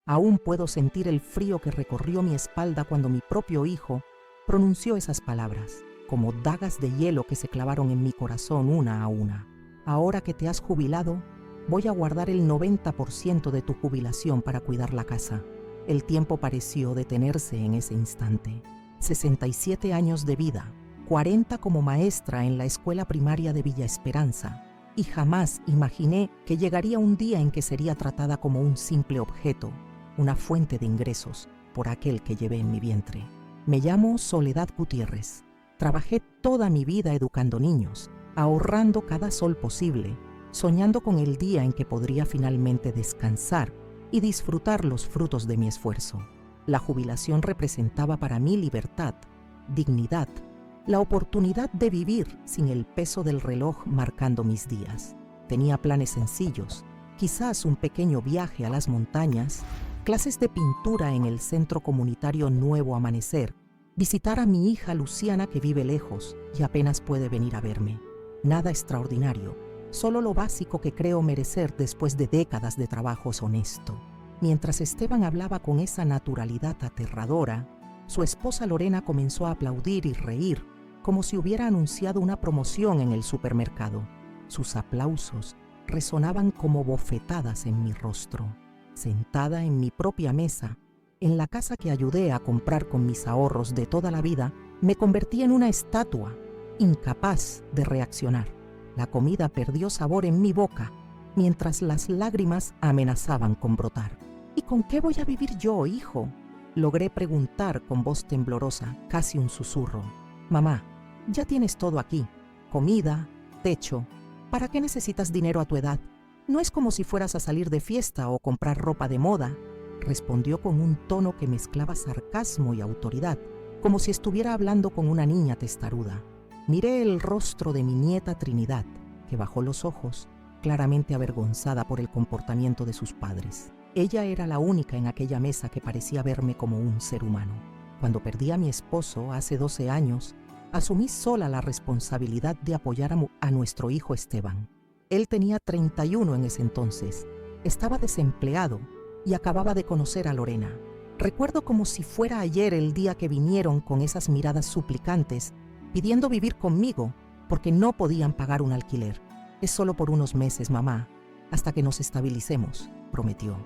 Aún puedo sentir el frío que recorrió mi espalda cuando mi propio hijo pronunció esas palabras, como dagas de hielo que se clavaron en mi corazón una a una. Ahora que te has jubilado, voy a guardar el 90% de tu jubilación para cuidar la casa. El tiempo pareció detenerse en ese instante. 67 años de vida, 40 como maestra en la escuela primaria de Villa Esperanza, y jamás imaginé que llegaría un día en que sería tratada como un simple objeto, una fuente de ingresos por aquel que llevé en mi vientre. Me llamo Soledad Gutiérrez. Trabajé toda mi vida educando niños, ahorrando cada sol posible, soñando con el día en que podría finalmente descansar y disfrutar los frutos de mi esfuerzo. La jubilación representaba para mí libertad, dignidad, la oportunidad de vivir sin el peso del reloj marcando mis días. Tenía planes sencillos, quizás un pequeño viaje a las montañas, clases de pintura en el Centro Comunitario Nuevo Amanecer, visitar a mi hija Luciana que vive lejos y apenas puede venir a verme. Nada extraordinario, solo lo básico que creo merecer después de décadas de trabajo honesto. Mientras Esteban hablaba con esa naturalidad aterradora, su esposa Lorena comenzó a aplaudir y reír, como si hubiera anunciado una promoción en el supermercado. Sus aplausos resonaban como bofetadas en mi rostro. Sentada en mi propia mesa, en la casa que ayudé a comprar con mis ahorros de toda la vida, me convertí en una estatua, incapaz de reaccionar. La comida perdió sabor en mi boca, mientras las lágrimas amenazaban con brotar. ¿Y con qué voy a vivir yo, hijo?, logré preguntar con voz temblorosa, casi un susurro. Mamá, ya tienes todo aquí, comida, techo. ¿Para qué necesitas dinero a tu edad? No es como si fueras a salir de fiesta o comprar ropa de moda, respondió con un tono que mezclaba sarcasmo y autoridad, como si estuviera hablando con una niña testaruda. Miré el rostro de mi nieta Trinidad, que bajó los ojos, claramente avergonzada por el comportamiento de sus padres. Ella era la única en aquella mesa que parecía verme como un ser humano. Cuando perdí a mi esposo hace 12 años, asumí sola la responsabilidad de apoyar a nuestro hijo Esteban. Él tenía 31 en ese entonces, estaba desempleado y acababa de conocer a Lorena. Recuerdo como si fuera ayer el día que vinieron con esas miradas suplicantes, pidiendo vivir conmigo porque no podían pagar un alquiler. Es solo por unos meses, mamá, hasta que nos estabilicemos, prometió.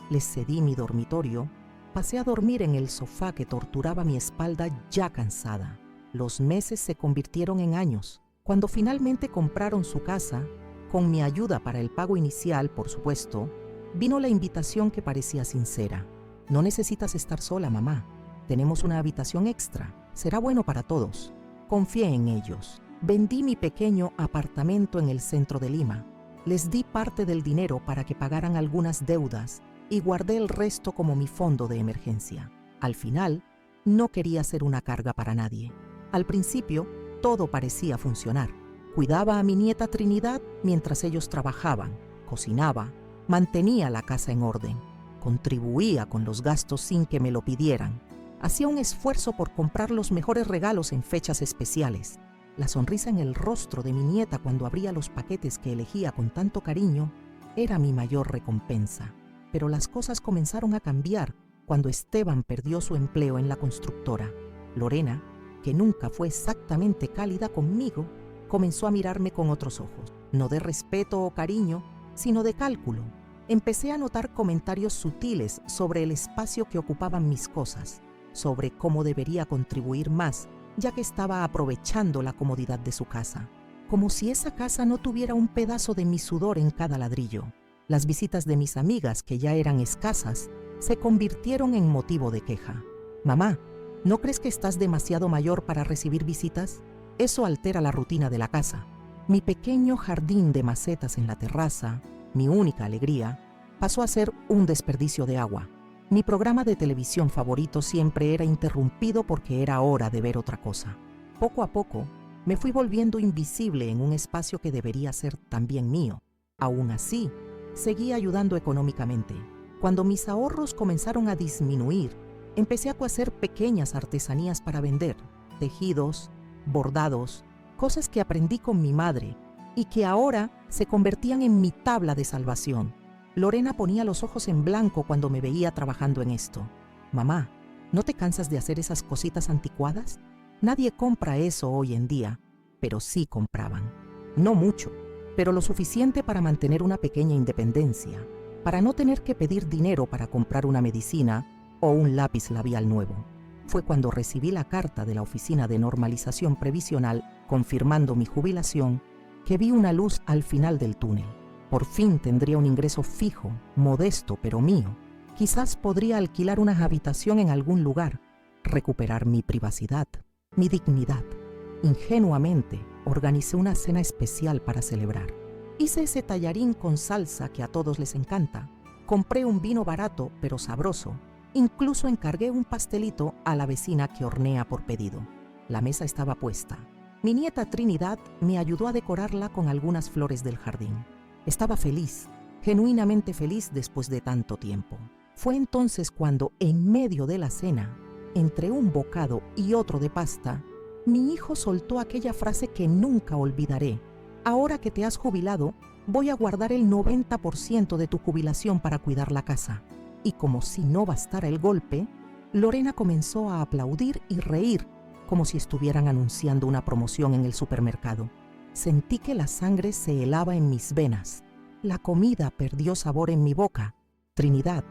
Les cedí mi dormitorio, pasé a dormir en el sofá que torturaba mi espalda ya cansada. Los meses se convirtieron en años. Cuando finalmente compraron su casa, con mi ayuda para el pago inicial, por supuesto, vino la invitación que parecía sincera. No necesitas estar sola, mamá. Tenemos una habitación extra. Será bueno para todos. Confié en ellos. Vendí mi pequeño apartamento en el centro de Lima. Les di parte del dinero para que pagaran algunas deudas y guardé el resto como mi fondo de emergencia. Al final, no quería ser una carga para nadie. Al principio, todo parecía funcionar. Cuidaba a mi nieta Trinidad mientras ellos trabajaban, cocinaba, mantenía la casa en orden, contribuía con los gastos sin que me lo pidieran. Hacía un esfuerzo por comprar los mejores regalos en fechas especiales. La sonrisa en el rostro de mi nieta cuando abría los paquetes que elegía con tanto cariño era mi mayor recompensa. Pero las cosas comenzaron a cambiar cuando Esteban perdió su empleo en la constructora. Lorena, que nunca fue exactamente cálida conmigo, comenzó a mirarme con otros ojos, no de respeto o cariño, sino de cálculo. Empecé a notar comentarios sutiles sobre el espacio que ocupaban mis cosas, sobre cómo debería contribuir más, ya que estaba aprovechando la comodidad de su casa, como si esa casa no tuviera un pedazo de mi sudor en cada ladrillo. Las visitas de mis amigas, que ya eran escasas, se convirtieron en motivo de queja. Mamá, ¿no crees que estás demasiado mayor para recibir visitas? Eso altera la rutina de la casa. Mi pequeño jardín de macetas en la terraza, mi única alegría, pasó a ser un desperdicio de agua. Mi programa de televisión favorito siempre era interrumpido porque era hora de ver otra cosa. Poco a poco, me fui volviendo invisible en un espacio que debería ser también mío. Aún así, seguí ayudando económicamente. Cuando mis ahorros comenzaron a disminuir, empecé a hacer pequeñas artesanías para vender, tejidos, bordados, cosas que aprendí con mi madre y que ahora se convertían en mi tabla de salvación. Lorena ponía los ojos en blanco cuando me veía trabajando en esto. Mamá, ¿no te cansas de hacer esas cositas anticuadas? Nadie compra eso hoy en día, pero sí compraban. No mucho, pero lo suficiente para mantener una pequeña independencia, para no tener que pedir dinero para comprar una medicina o un lápiz labial nuevo. Fue cuando recibí la carta de la Oficina de Normalización Previsional confirmando mi jubilación que vi una luz al final del túnel. Por fin tendría un ingreso fijo, modesto pero mío. Quizás podría alquilar una habitación en algún lugar, recuperar mi privacidad, mi dignidad. Ingenuamente organicé una cena especial para celebrar. Hice ese tallarín con salsa que a todos les encanta. Compré un vino barato pero sabroso. Incluso encargué un pastelito a la vecina que hornea por pedido. La mesa estaba puesta. Mi nieta Trinidad me ayudó a decorarla con algunas flores del jardín. Estaba feliz, genuinamente feliz después de tanto tiempo. Fue entonces cuando, en medio de la cena, entre un bocado y otro de pasta, mi hijo soltó aquella frase que nunca olvidaré. Ahora que te has jubilado, voy a guardar el 90% de tu jubilación para cuidar la casa. Y como si no bastara el golpe, Lorena comenzó a aplaudir y reír, como si estuvieran anunciando una promoción en el supermercado. Sentí que la sangre se helaba en mis venas. La comida perdió sabor en mi boca. Trinidad,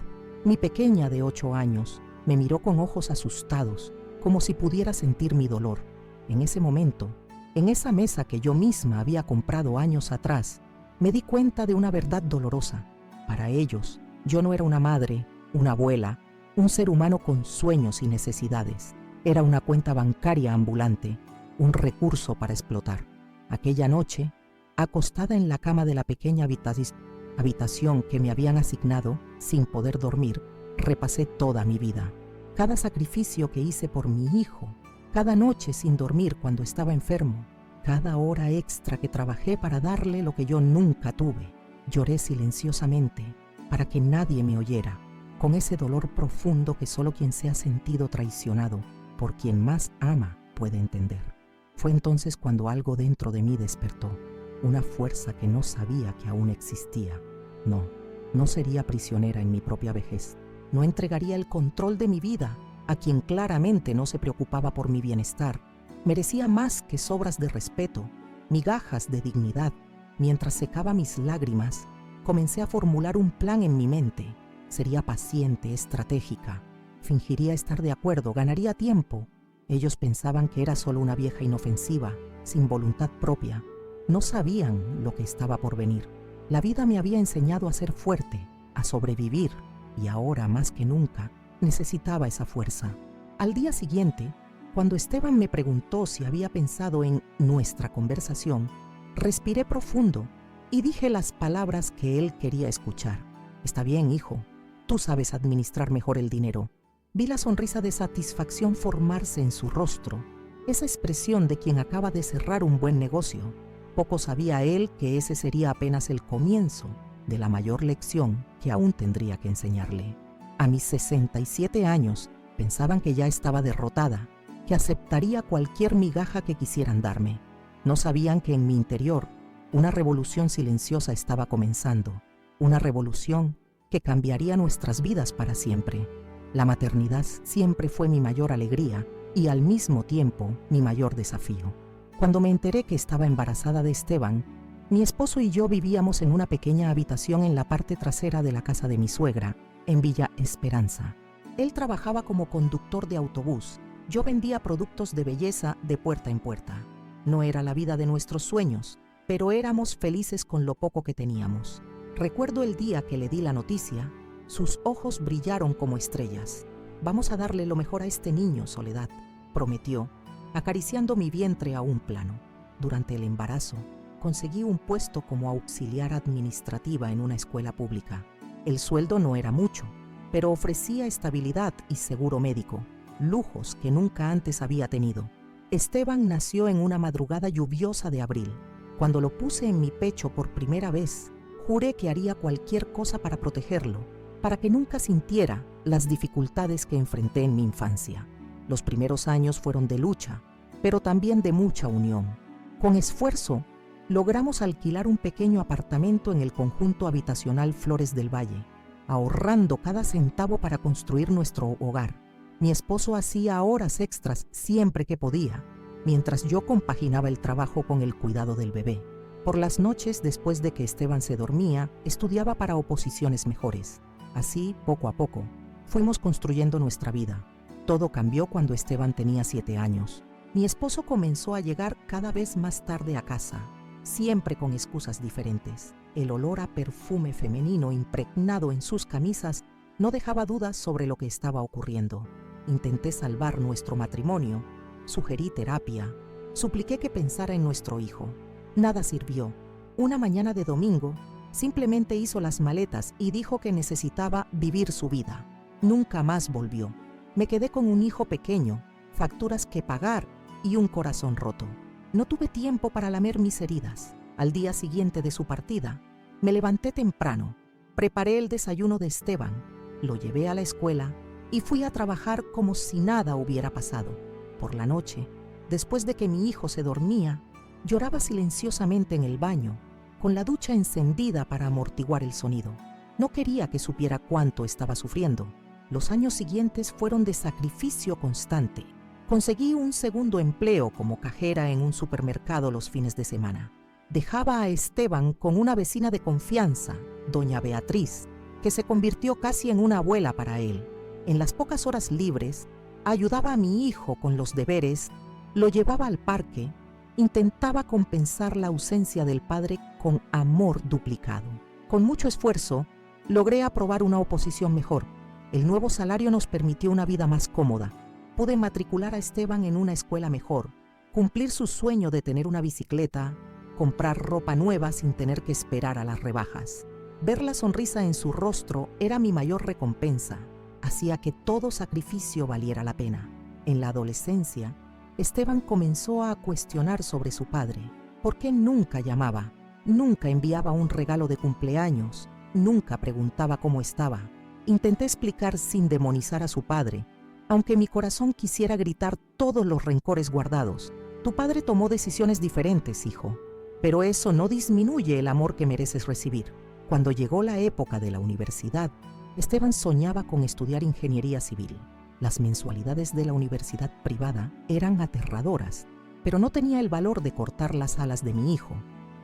mi pequeña de 8 años, me miró con ojos asustados, como si pudiera sentir mi dolor. En ese momento, en esa mesa que yo misma había comprado años atrás, me di cuenta de una verdad dolorosa. Para ellos, yo no era una madre, una abuela, un ser humano con sueños y necesidades. Era una cuenta bancaria ambulante, un recurso para explotar. Aquella noche, acostada en la cama de la pequeña habitación que me habían asignado, sin poder dormir, repasé toda mi vida. Cada sacrificio que hice por mi hijo, cada noche sin dormir cuando estaba enfermo, cada hora extra que trabajé para darle lo que yo nunca tuve. Lloré silenciosamente para que nadie me oyera, con ese dolor profundo que solo quien se ha sentido traicionado por quien más ama puede entender. Fue entonces cuando algo dentro de mí despertó, una fuerza que no sabía que aún existía. No sería prisionera en mi propia vejez. No entregaría el control de mi vida a quien claramente no se preocupaba por mi bienestar. Merecía más que sobras de respeto, migajas de dignidad. Mientras secaba mis lágrimas, comencé a formular un plan en mi mente. Sería paciente, estratégica. Fingiría estar de acuerdo, ganaría tiempo. Ellos pensaban que era solo una vieja inofensiva, sin voluntad propia. No sabían lo que estaba por venir. La vida me había enseñado a ser fuerte, a sobrevivir, y ahora, más que nunca, necesitaba esa fuerza. Al día siguiente, cuando Esteban me preguntó si había pensado en nuestra conversación, respiré profundo y dije las palabras que él quería escuchar. Está bien, hijo, tú sabes administrar mejor el dinero. Vi la sonrisa de satisfacción formarse en su rostro, esa expresión de quien acaba de cerrar un buen negocio. Poco sabía él que ese sería apenas el comienzo de la mayor lección que aún tendría que enseñarle. A mis 67 años pensaban que ya estaba derrotada, que aceptaría cualquier migaja que quisieran darme. No sabían que en mi interior una revolución silenciosa estaba comenzando, una revolución que cambiaría nuestras vidas para siempre. La maternidad siempre fue mi mayor alegría y al mismo tiempo mi mayor desafío. Cuando me enteré que estaba embarazada de Esteban, mi esposo y yo vivíamos en una pequeña habitación en la parte trasera de la casa de mi suegra, en Villa Esperanza. Él trabajaba como conductor de autobús. Yo vendía productos de belleza de puerta en puerta. No era la vida de nuestros sueños, pero éramos felices con lo poco que teníamos. Recuerdo el día que le di la noticia, sus ojos brillaron como estrellas. Vamos a darle lo mejor a este niño, Soledad, prometió, acariciando mi vientre a un plano. Durante el embarazo, conseguí un puesto como auxiliar administrativa en una escuela pública. El sueldo no era mucho, pero ofrecía estabilidad y seguro médico, lujos que nunca antes había tenido. Esteban nació en una madrugada lluviosa de abril. Cuando lo puse en mi pecho por primera vez, juré que haría cualquier cosa para protegerlo, para que nunca sintiera las dificultades que enfrenté en mi infancia. Los primeros años fueron de lucha, pero también de mucha unión. Con esfuerzo, logramos alquilar un pequeño apartamento en el conjunto habitacional Flores del Valle, ahorrando cada centavo para construir nuestro hogar. Mi esposo hacía horas extras siempre que podía, mientras yo compaginaba el trabajo con el cuidado del bebé. Por las noches, después de que Esteban se dormía, estudiaba para oposiciones mejores. Así, poco a poco, fuimos construyendo nuestra vida. Todo cambió cuando Esteban tenía 7 años. Mi esposo comenzó a llegar cada vez más tarde a casa, siempre con excusas diferentes. El olor a perfume femenino impregnado en sus camisas no dejaba dudas sobre lo que estaba ocurriendo. Intenté salvar nuestro matrimonio, sugerí terapia, supliqué que pensara en nuestro hijo. Nada sirvió. Una mañana de domingo, simplemente hizo las maletas y dijo que necesitaba vivir su vida. Nunca más volvió. Me quedé con un hijo pequeño, facturas que pagar y un corazón roto. No tuve tiempo para lamer mis heridas. Al día siguiente de su partida, me levanté temprano, preparé el desayuno de Esteban, lo llevé a la escuela y fui a trabajar como si nada hubiera pasado. Por la noche, después de que mi hijo se dormía, lloraba silenciosamente en el baño, con la ducha encendida para amortiguar el sonido. No quería que supiera cuánto estaba sufriendo. Los años siguientes fueron de sacrificio constante. Conseguí un segundo empleo como cajera en un supermercado los fines de semana. Dejaba a Esteban con una vecina de confianza, doña Beatriz, que se convirtió casi en una abuela para él. En las pocas horas libres, ayudaba a mi hijo con los deberes, lo llevaba al parque, intentaba compensar la ausencia del padre con amor duplicado. Con mucho esfuerzo, logré aprobar una oposición mejor. El nuevo salario nos permitió una vida más cómoda. Pude matricular a Esteban en una escuela mejor, cumplir su sueño de tener una bicicleta, comprar ropa nueva sin tener que esperar a las rebajas. Ver la sonrisa en su rostro era mi mayor recompensa. Hacía que todo sacrificio valiera la pena. En la adolescencia, Esteban comenzó a cuestionar sobre su padre. ¿Por qué nunca llamaba? Nunca enviaba un regalo de cumpleaños. Nunca preguntaba cómo estaba. Intenté explicar sin demonizar a su padre, aunque mi corazón quisiera gritar todos los rencores guardados. Tu padre tomó decisiones diferentes, hijo, pero eso no disminuye el amor que mereces recibir. Cuando llegó la época de la universidad, Esteban soñaba con estudiar ingeniería civil. Las mensualidades de la universidad privada eran aterradoras, pero no tenía el valor de cortar las alas de mi hijo.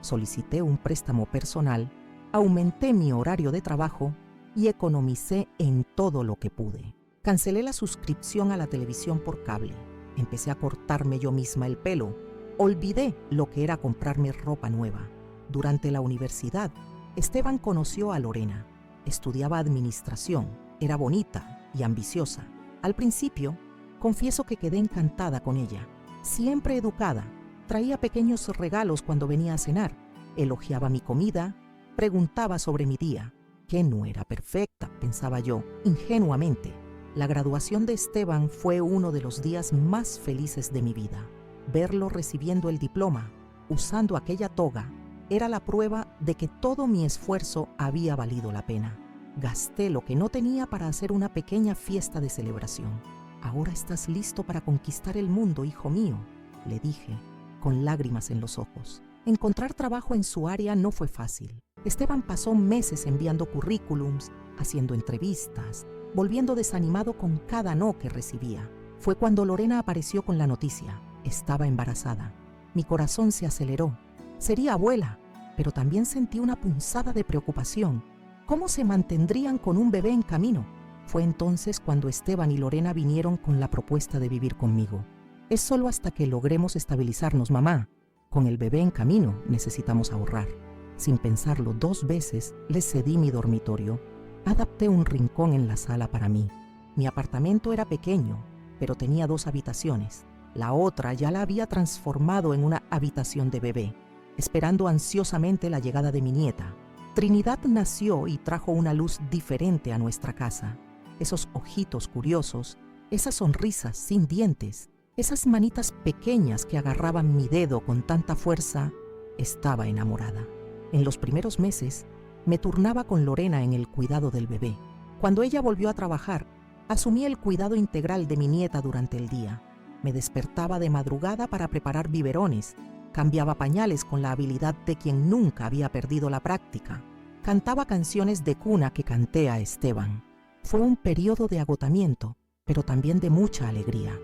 Solicité un préstamo personal, aumenté mi horario de trabajo y economicé en todo lo que pude. Cancelé la suscripción a la televisión por cable. Empecé a cortarme yo misma el pelo. Olvidé lo que era comprarme ropa nueva. Durante la universidad, Esteban conoció a Lorena. Estudiaba administración, era bonita y ambiciosa. Al principio, confieso que quedé encantada con ella. Siempre educada, traía pequeños regalos cuando venía a cenar, elogiaba mi comida, preguntaba sobre mi día, que no era perfecta, pensaba yo, ingenuamente. La graduación de Esteban fue uno de los días más felices de mi vida. Verlo recibiendo el diploma, usando aquella toga, era la prueba de que todo mi esfuerzo había valido la pena. Gasté lo que no tenía para hacer una pequeña fiesta de celebración. Ahora estás listo para conquistar el mundo, hijo mío, le dije, con lágrimas en los ojos. Encontrar trabajo en su área no fue fácil. Esteban pasó meses enviando currículums, haciendo entrevistas, volviendo desanimado con cada no que recibía. Fue cuando Lorena apareció con la noticia. Estaba embarazada. Mi corazón se aceleró. Sería abuela, pero también sentí una punzada de preocupación. ¿Cómo se mantendrían con un bebé en camino? Fue entonces cuando Esteban y Lorena vinieron con la propuesta de vivir conmigo. Es solo hasta que logremos estabilizarnos, mamá. Con el bebé en camino necesitamos ahorrar. Sin pensarlo 2 veces, les cedí mi dormitorio. Adapté un rincón en la sala para mí. Mi apartamento era pequeño, pero tenía 2 habitaciones. La otra ya la había transformado en una habitación de bebé, esperando ansiosamente la llegada de mi nieta. Trinidad nació y trajo una luz diferente a nuestra casa. Esos ojitos curiosos, esas sonrisas sin dientes, esas manitas pequeñas que agarraban mi dedo con tanta fuerza. Estaba enamorada. En los primeros meses, me turnaba con Lorena en el cuidado del bebé. Cuando ella volvió a trabajar, asumí el cuidado integral de mi nieta durante el día. Me despertaba de madrugada para preparar biberones, Cambiaba pañales con la habilidad de quien nunca había perdido la práctica. Cantaba canciones de cuna que canté a Esteban. Fue un periodo de agotamiento, pero también de mucha alegría.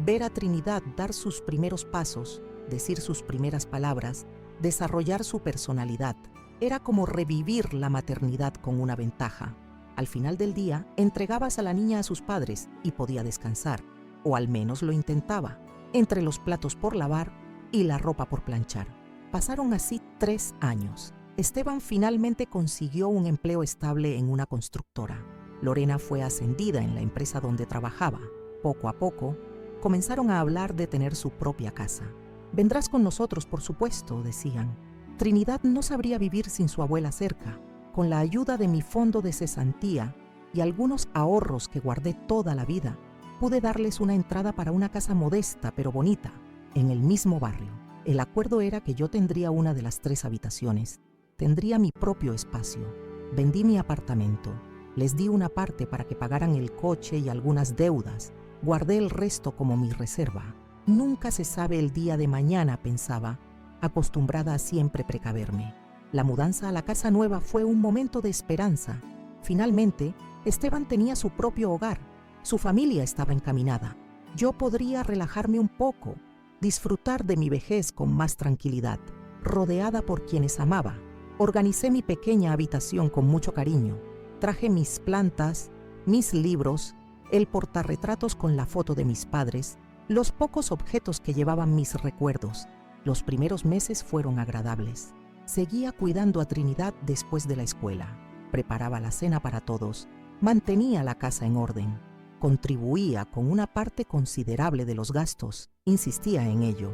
Ver a Trinidad dar sus primeros pasos, decir sus primeras palabras, desarrollar su personalidad, era como revivir la maternidad con una ventaja. Al final del día, entregabas a la niña a sus padres y podía descansar, o al menos lo intentaba, entre los platos por lavar y la ropa por planchar. Pasaron así 3 años. Esteban finalmente consiguió un empleo estable en una constructora. Lorena fue ascendida en la empresa donde trabajaba. Poco a poco, comenzaron a hablar de tener su propia casa. «Vendrás con nosotros, por supuesto», decían. Trinidad no sabría vivir sin su abuela cerca. Con la ayuda de mi fondo de cesantía y algunos ahorros que guardé toda la vida, pude darles una entrada para una casa modesta pero bonita, en el mismo barrio. El acuerdo era que yo tendría una de las 3 habitaciones. Tendría mi propio espacio. Vendí mi apartamento. Les di una parte para que pagaran el coche y algunas deudas. Guardé el resto como mi reserva. Nunca se sabe el día de mañana, pensaba, acostumbrada a siempre precaverme. La mudanza a la casa nueva fue un momento de esperanza. Finalmente, Esteban tenía su propio hogar. Su familia estaba encaminada. Yo podría relajarme un poco, disfrutar de mi vejez con más tranquilidad, rodeada por quienes amaba. Organicé mi pequeña habitación con mucho cariño. Traje mis plantas, mis libros, el portarretratos con la foto de mis padres, los pocos objetos que llevaban mis recuerdos. Los primeros meses fueron agradables. Seguía cuidando a Trinidad después de la escuela. Preparaba la cena para todos. Mantenía la casa en orden. Contribuía con una parte considerable de los gastos. Insistía en ello.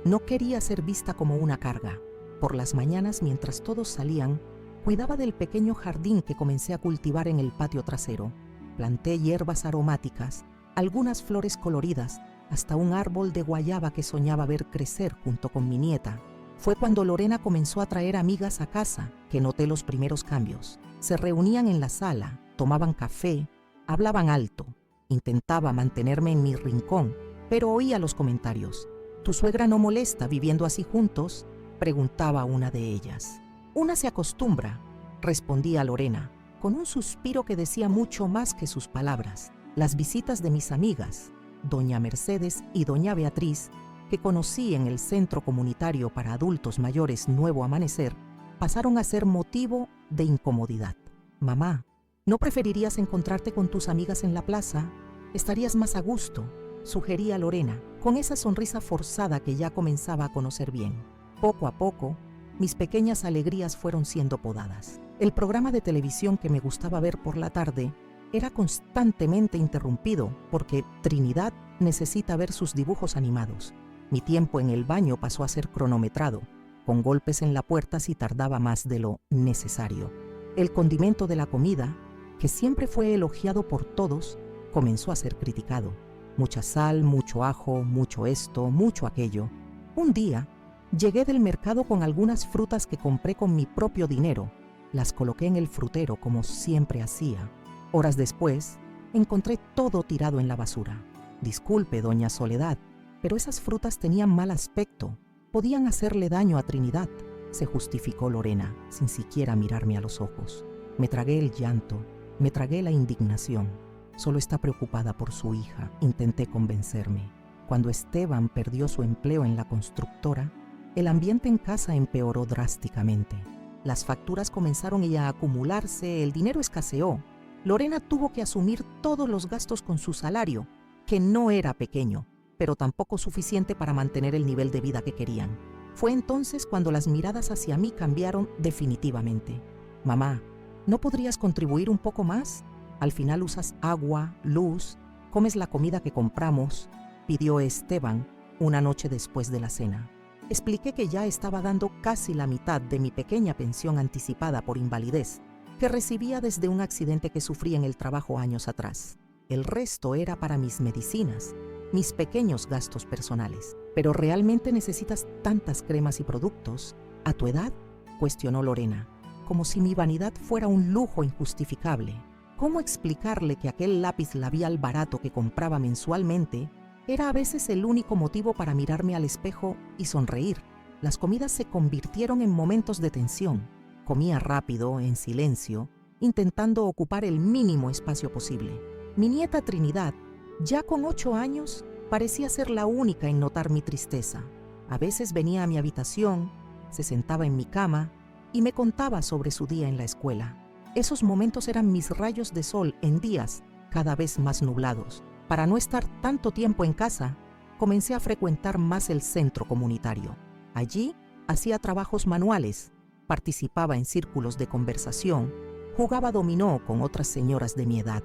No quería ser vista como una carga. Por las mañanas, mientras todos salían, cuidaba del pequeño jardín que comencé a cultivar en el patio trasero. Planté hierbas aromáticas, algunas flores coloridas, hasta un árbol de guayaba que soñaba ver crecer junto con mi nieta. Fue cuando Lorena comenzó a traer amigas a casa que noté los primeros cambios. Se reunían en la sala, tomaban café, hablaban alto. Intentaba mantenerme en mi rincón, pero oía los comentarios. «¿Tu suegra no molesta viviendo así juntos?», preguntaba una de ellas. «Una se acostumbra», respondía Lorena, con un suspiro que decía mucho más que sus palabras. Las visitas de mis amigas, doña Mercedes y doña Beatriz, que conocí en el Centro Comunitario para Adultos Mayores Nuevo Amanecer, pasaron a ser motivo de incomodidad. «Mamá, ¿no preferirías encontrarte con tus amigas en la plaza? Estarías más a gusto», sugería Lorena, con esa sonrisa forzada que ya comenzaba a conocer bien. Poco a poco, mis pequeñas alegrías fueron siendo podadas. El programa de televisión que me gustaba ver por la tarde era constantemente interrumpido porque Trinidad necesita ver sus dibujos animados. Mi tiempo en el baño pasó a ser cronometrado, con golpes en la puerta si tardaba más de lo necesario. El condimento de la comida, que siempre fue elogiado por todos, comenzó a ser criticado. Mucha sal, mucho ajo, mucho esto, mucho aquello. Un día, llegué del mercado con algunas frutas que compré con mi propio dinero. Las coloqué en el frutero como siempre hacía. Horas después, encontré todo tirado en la basura. «Disculpe, doña Soledad, pero esas frutas tenían mal aspecto. Podían hacerle daño a Trinidad», se justificó Lorena, sin siquiera mirarme a los ojos. Me tragué el llanto, me tragué la indignación. Solo está preocupada por su hija, intenté convencerme. Cuando Esteban perdió su empleo en la constructora, el ambiente en casa empeoró drásticamente. Las facturas comenzaron a acumularse, el dinero escaseó. Lorena tuvo que asumir todos los gastos con su salario, que no era pequeño, pero tampoco suficiente para mantener el nivel de vida que querían. Fue entonces cuando las miradas hacia mí cambiaron definitivamente. «Mamá, ¿no podrías contribuir un poco más? Al final usas agua, luz, comes la comida que compramos», pidió Esteban una noche después de la cena. Expliqué que ya estaba dando casi la mitad de mi pequeña pensión anticipada por invalidez, que recibía desde un accidente que sufrí en el trabajo años atrás. El resto era para mis medicinas, mis pequeños gastos personales. «¿Pero realmente necesitas tantas cremas y productos? ¿A tu edad?», cuestionó Lorena, como si mi vanidad fuera un lujo injustificable. ¿Cómo explicarle que aquel lápiz labial barato que compraba mensualmente era a veces el único motivo para mirarme al espejo y sonreír? Las comidas se convirtieron en momentos de tensión. Comía rápido, en silencio, intentando ocupar el mínimo espacio posible. Mi nieta Trinidad, ya con 8 años, parecía ser la única en notar mi tristeza. A veces venía a mi habitación, se sentaba en mi cama y me contaba sobre su día en la escuela. Esos momentos eran mis rayos de sol en días cada vez más nublados. Para no estar tanto tiempo en casa, comencé a frecuentar más el centro comunitario. Allí hacía trabajos manuales, participaba en círculos de conversación, jugaba dominó con otras señoras de mi edad.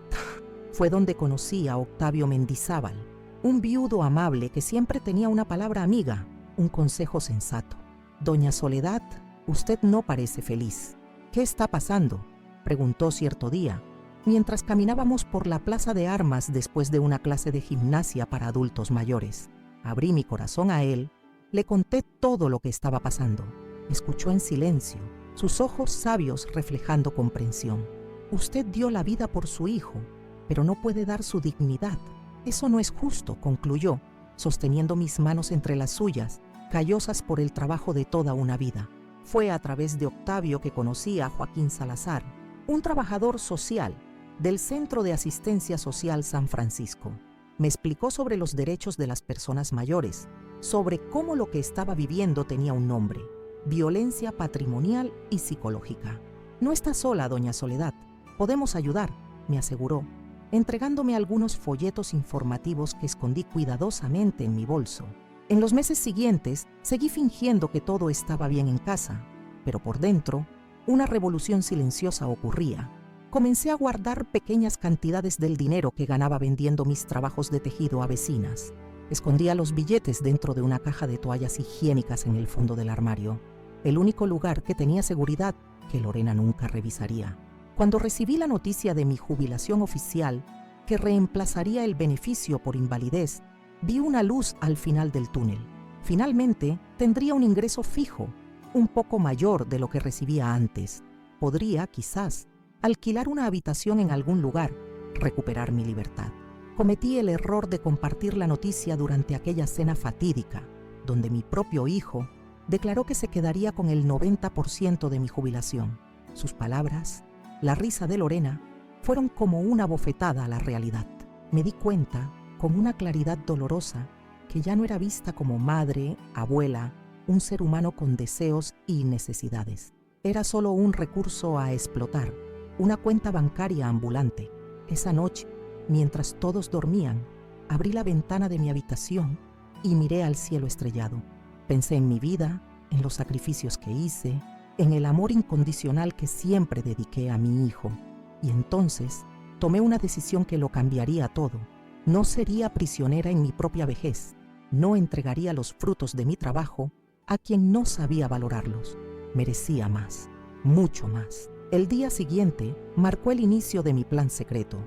Fue donde conocí a Octavio Mendizábal, un viudo amable que siempre tenía una palabra amiga, un consejo sensato. Doña Soledad, usted no parece feliz. ¿Qué está pasando?, preguntó cierto día, mientras caminábamos por la plaza de armas después de una clase de gimnasia para adultos mayores. Abrí mi corazón a él, le conté todo lo que estaba pasando. Escuchó en silencio, sus ojos sabios reflejando comprensión. Usted dio la vida por su hijo, pero no puede dar su dignidad. Eso no es justo, concluyó, sosteniendo mis manos entre las suyas, callosas por el trabajo de toda una vida. Fue a través de Octavio que conocí a Joaquín Salazar, un trabajador social del Centro de Asistencia Social San Francisco. Me explicó sobre los derechos de las personas mayores, sobre cómo lo que estaba viviendo tenía un nombre: violencia patrimonial y psicológica. No está sola, doña Soledad. Podemos ayudar, me aseguró, entregándome algunos folletos informativos que escondí cuidadosamente en mi bolso. En los meses siguientes, seguí fingiendo que todo estaba bien en casa, pero por dentro, una revolución silenciosa ocurría. Comencé a guardar pequeñas cantidades del dinero que ganaba vendiendo mis trabajos de tejido a vecinas. Escondía los billetes dentro de una caja de toallas higiénicas en el fondo del armario, el único lugar que tenía seguridad que Lorena nunca revisaría. Cuando recibí la noticia de mi jubilación oficial, que reemplazaría el beneficio por invalidez, vi una luz al final del túnel. Finalmente, tendría un ingreso fijo, un poco mayor de lo que recibía antes. Podría, quizás, alquilar una habitación en algún lugar, recuperar mi libertad. Cometí el error de compartir la noticia durante aquella cena fatídica, donde mi propio hijo declaró que se quedaría con el 90% de mi jubilación. Sus palabras, la risa de Lorena, fueron como una bofetada a la realidad. Me di cuenta, con una claridad dolorosa, que ya no era vista como madre, abuela, un ser humano con deseos y necesidades. Era solo un recurso a explotar, una cuenta bancaria ambulante. Esa noche, mientras todos dormían, abrí la ventana de mi habitación y miré al cielo estrellado. Pensé en mi vida, en los sacrificios que hice, en el amor incondicional que siempre dediqué a mi hijo. Y entonces tomé una decisión que lo cambiaría todo. No sería prisionera en mi propia vejez. No entregaría los frutos de mi trabajo a quien no sabía valorarlos. Merecía más, mucho más. El día siguiente marcó el inicio de mi plan secreto.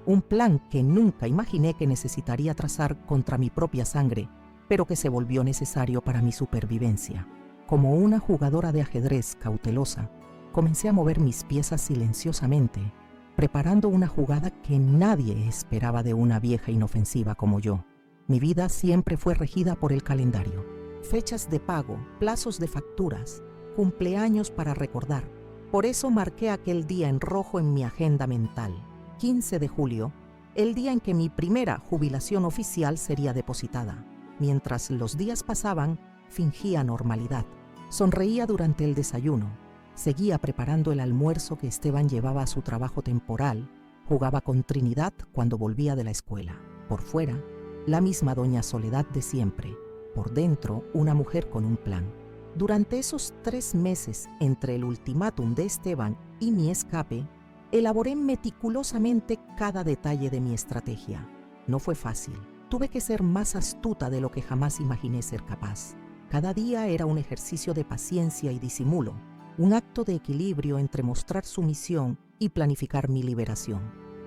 Un plan que nunca imaginé que necesitaría trazar contra mi propia sangre, pero que se volvió necesario para mi supervivencia. Como una jugadora de ajedrez cautelosa, comencé a mover mis piezas silenciosamente, preparando una jugada que nadie esperaba de una vieja inofensiva como yo. Mi vida siempre fue regida por el calendario. Fechas de pago, plazos de facturas, cumpleaños para recordar. Por eso marqué aquel día en rojo en mi agenda mental. 15 de julio, el día en que mi primera jubilación oficial sería depositada. Mientras los días pasaban, fingía normalidad. Sonreía durante el desayuno. Seguía preparando el almuerzo que Esteban llevaba a su trabajo temporal. Jugaba con Trinidad cuando volvía de la escuela. Por fuera, la misma doña Soledad de siempre. Por dentro, una mujer con un plan. Durante esos 3 meses entre el ultimátum de Esteban y mi escape, elaboré meticulosamente cada detalle de mi estrategia. No fue fácil. Tuve que ser más astuta de lo que jamás imaginé ser capaz. Cada día era un ejercicio de paciencia y disimulo, un acto de equilibrio entre mostrar sumisión y planificar mi liberación.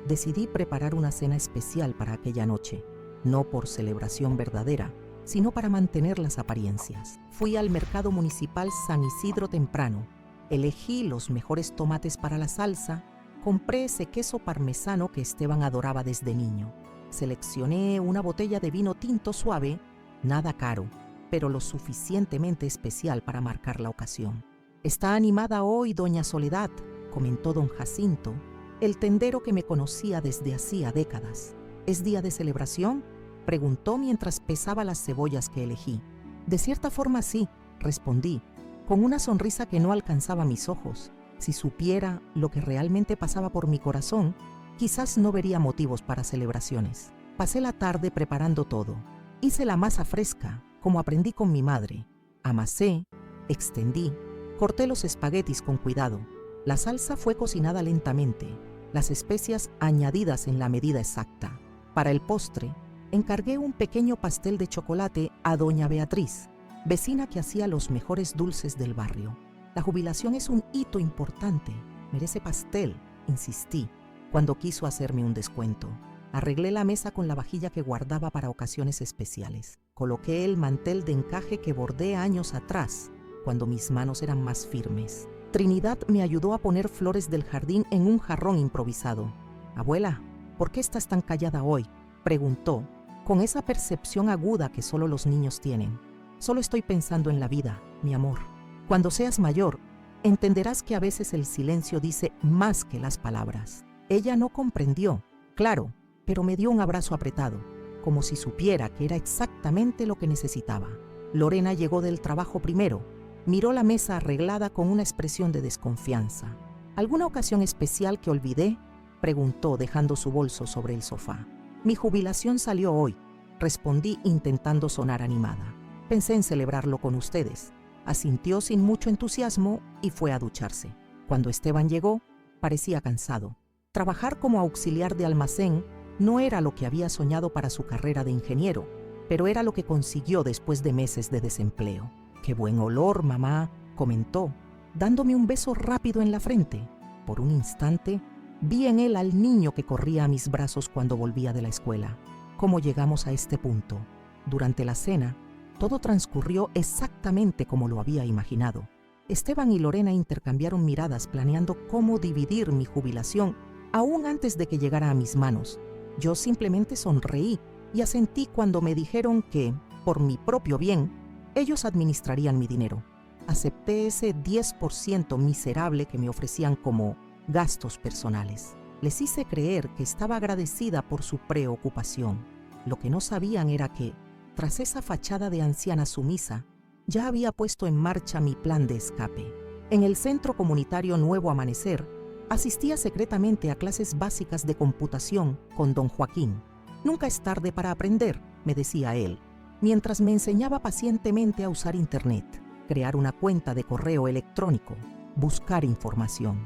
Decidí preparar una cena especial para aquella noche, no por celebración verdadera, sino para mantener las apariencias. Fui al mercado municipal San Isidro temprano, elegí los mejores tomates para la salsa, compré ese queso parmesano que Esteban adoraba desde niño. Seleccioné una botella de vino tinto suave, nada caro, pero lo suficientemente especial para marcar la ocasión. «Está animada hoy, doña Soledad», comentó don Jacinto, el tendero que me conocía desde hacía décadas. «¿Es día de celebración?», preguntó mientras pesaba las cebollas que elegí. «De cierta forma sí», respondí, con una sonrisa que no alcanzaba mis ojos. Si supiera lo que realmente pasaba por mi corazón, quizás no vería motivos para celebraciones. Pasé la tarde preparando todo. Hice la masa fresca, como aprendí con mi madre. Amasé, extendí, corté los espaguetis con cuidado. La salsa fue cocinada lentamente, las especias añadidas en la medida exacta. Para el postre, encargué un pequeño pastel de chocolate a doña Beatriz, vecina que hacía los mejores dulces del barrio. «La jubilación es un hito importante, merece pastel», insistí, cuando quiso hacerme un descuento. Arreglé la mesa con la vajilla que guardaba para ocasiones especiales. Coloqué el mantel de encaje que bordé años atrás, cuando mis manos eran más firmes. Trinidad me ayudó a poner flores del jardín en un jarrón improvisado. «Abuela, ¿por qué estás tan callada hoy?», preguntó, con esa percepción aguda que solo los niños tienen. «Solo estoy pensando en la vida, mi amor. Cuando seas mayor, entenderás que a veces el silencio dice más que las palabras». Ella no comprendió, claro, pero me dio un abrazo apretado, como si supiera que era exactamente lo que necesitaba. Lorena llegó del trabajo primero, miró la mesa arreglada con una expresión de desconfianza. «¿Alguna ocasión especial que olvidé?», preguntó dejando su bolso sobre el sofá. «Mi jubilación salió hoy», respondí intentando sonar animada. «Pensé en celebrarlo con ustedes», asintió sin mucho entusiasmo y fue a ducharse. Cuando Esteban llegó, parecía cansado. Trabajar como auxiliar de almacén no era lo que había soñado para su carrera de ingeniero, pero era lo que consiguió después de meses de desempleo. «Qué buen olor, mamá», comentó, dándome un beso rápido en la frente. Por un instante, vi en él al niño que corría a mis brazos cuando volvía de la escuela. ¿Cómo llegamos a este punto? Durante la cena, todo transcurrió exactamente como lo había imaginado. Esteban y Lorena intercambiaron miradas planeando cómo dividir mi jubilación aún antes de que llegara a mis manos. Yo simplemente sonreí y asentí cuando me dijeron que, por mi propio bien, ellos administrarían mi dinero. Acepté ese 10% miserable que me ofrecían como gastos personales. Les hice creer que estaba agradecida por su preocupación. Lo que no sabían era que, tras esa fachada de anciana sumisa, ya había puesto en marcha mi plan de escape. En el Centro Comunitario Nuevo Amanecer, asistía secretamente a clases básicas de computación con don Joaquín. «Nunca es tarde para aprender», me decía él, mientras me enseñaba pacientemente a usar Internet, crear una cuenta de correo electrónico, buscar información.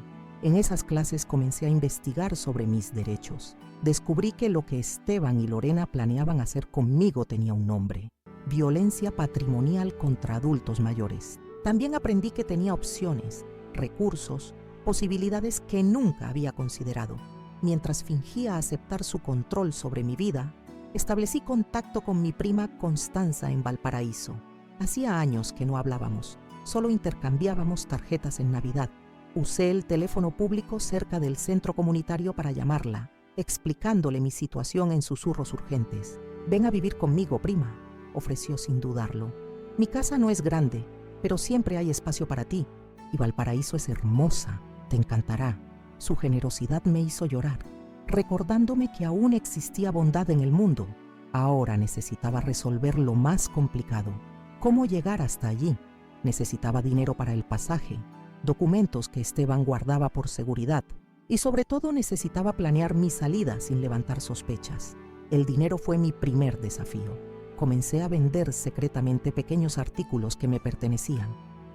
En esas clases comencé a investigar sobre mis derechos. Descubrí que lo que Esteban y Lorena planeaban hacer conmigo tenía un nombre: violencia patrimonial contra adultos mayores. También aprendí que tenía opciones, recursos, posibilidades que nunca había considerado. Mientras fingía aceptar su control sobre mi vida, establecí contacto con mi prima Constanza en Valparaíso. Hacía años que no hablábamos, solo intercambiábamos tarjetas en Navidad. Usé el teléfono público cerca del centro comunitario para llamarla, explicándole mi situación en susurros urgentes. «Ven a vivir conmigo, prima», ofreció sin dudarlo. «Mi casa no es grande, pero siempre hay espacio para ti, y Valparaíso es hermosa. Te encantará». Su generosidad me hizo llorar, recordándome que aún existía bondad en el mundo. Ahora necesitaba resolver lo más complicado: cómo llegar hasta allí. Necesitaba dinero para el pasaje, documentos que Esteban guardaba por seguridad, y sobre todo necesitaba planear mi salida sin levantar sospechas. El dinero fue mi primer desafío. Comencé a vender secretamente pequeños artículos que me pertenecían: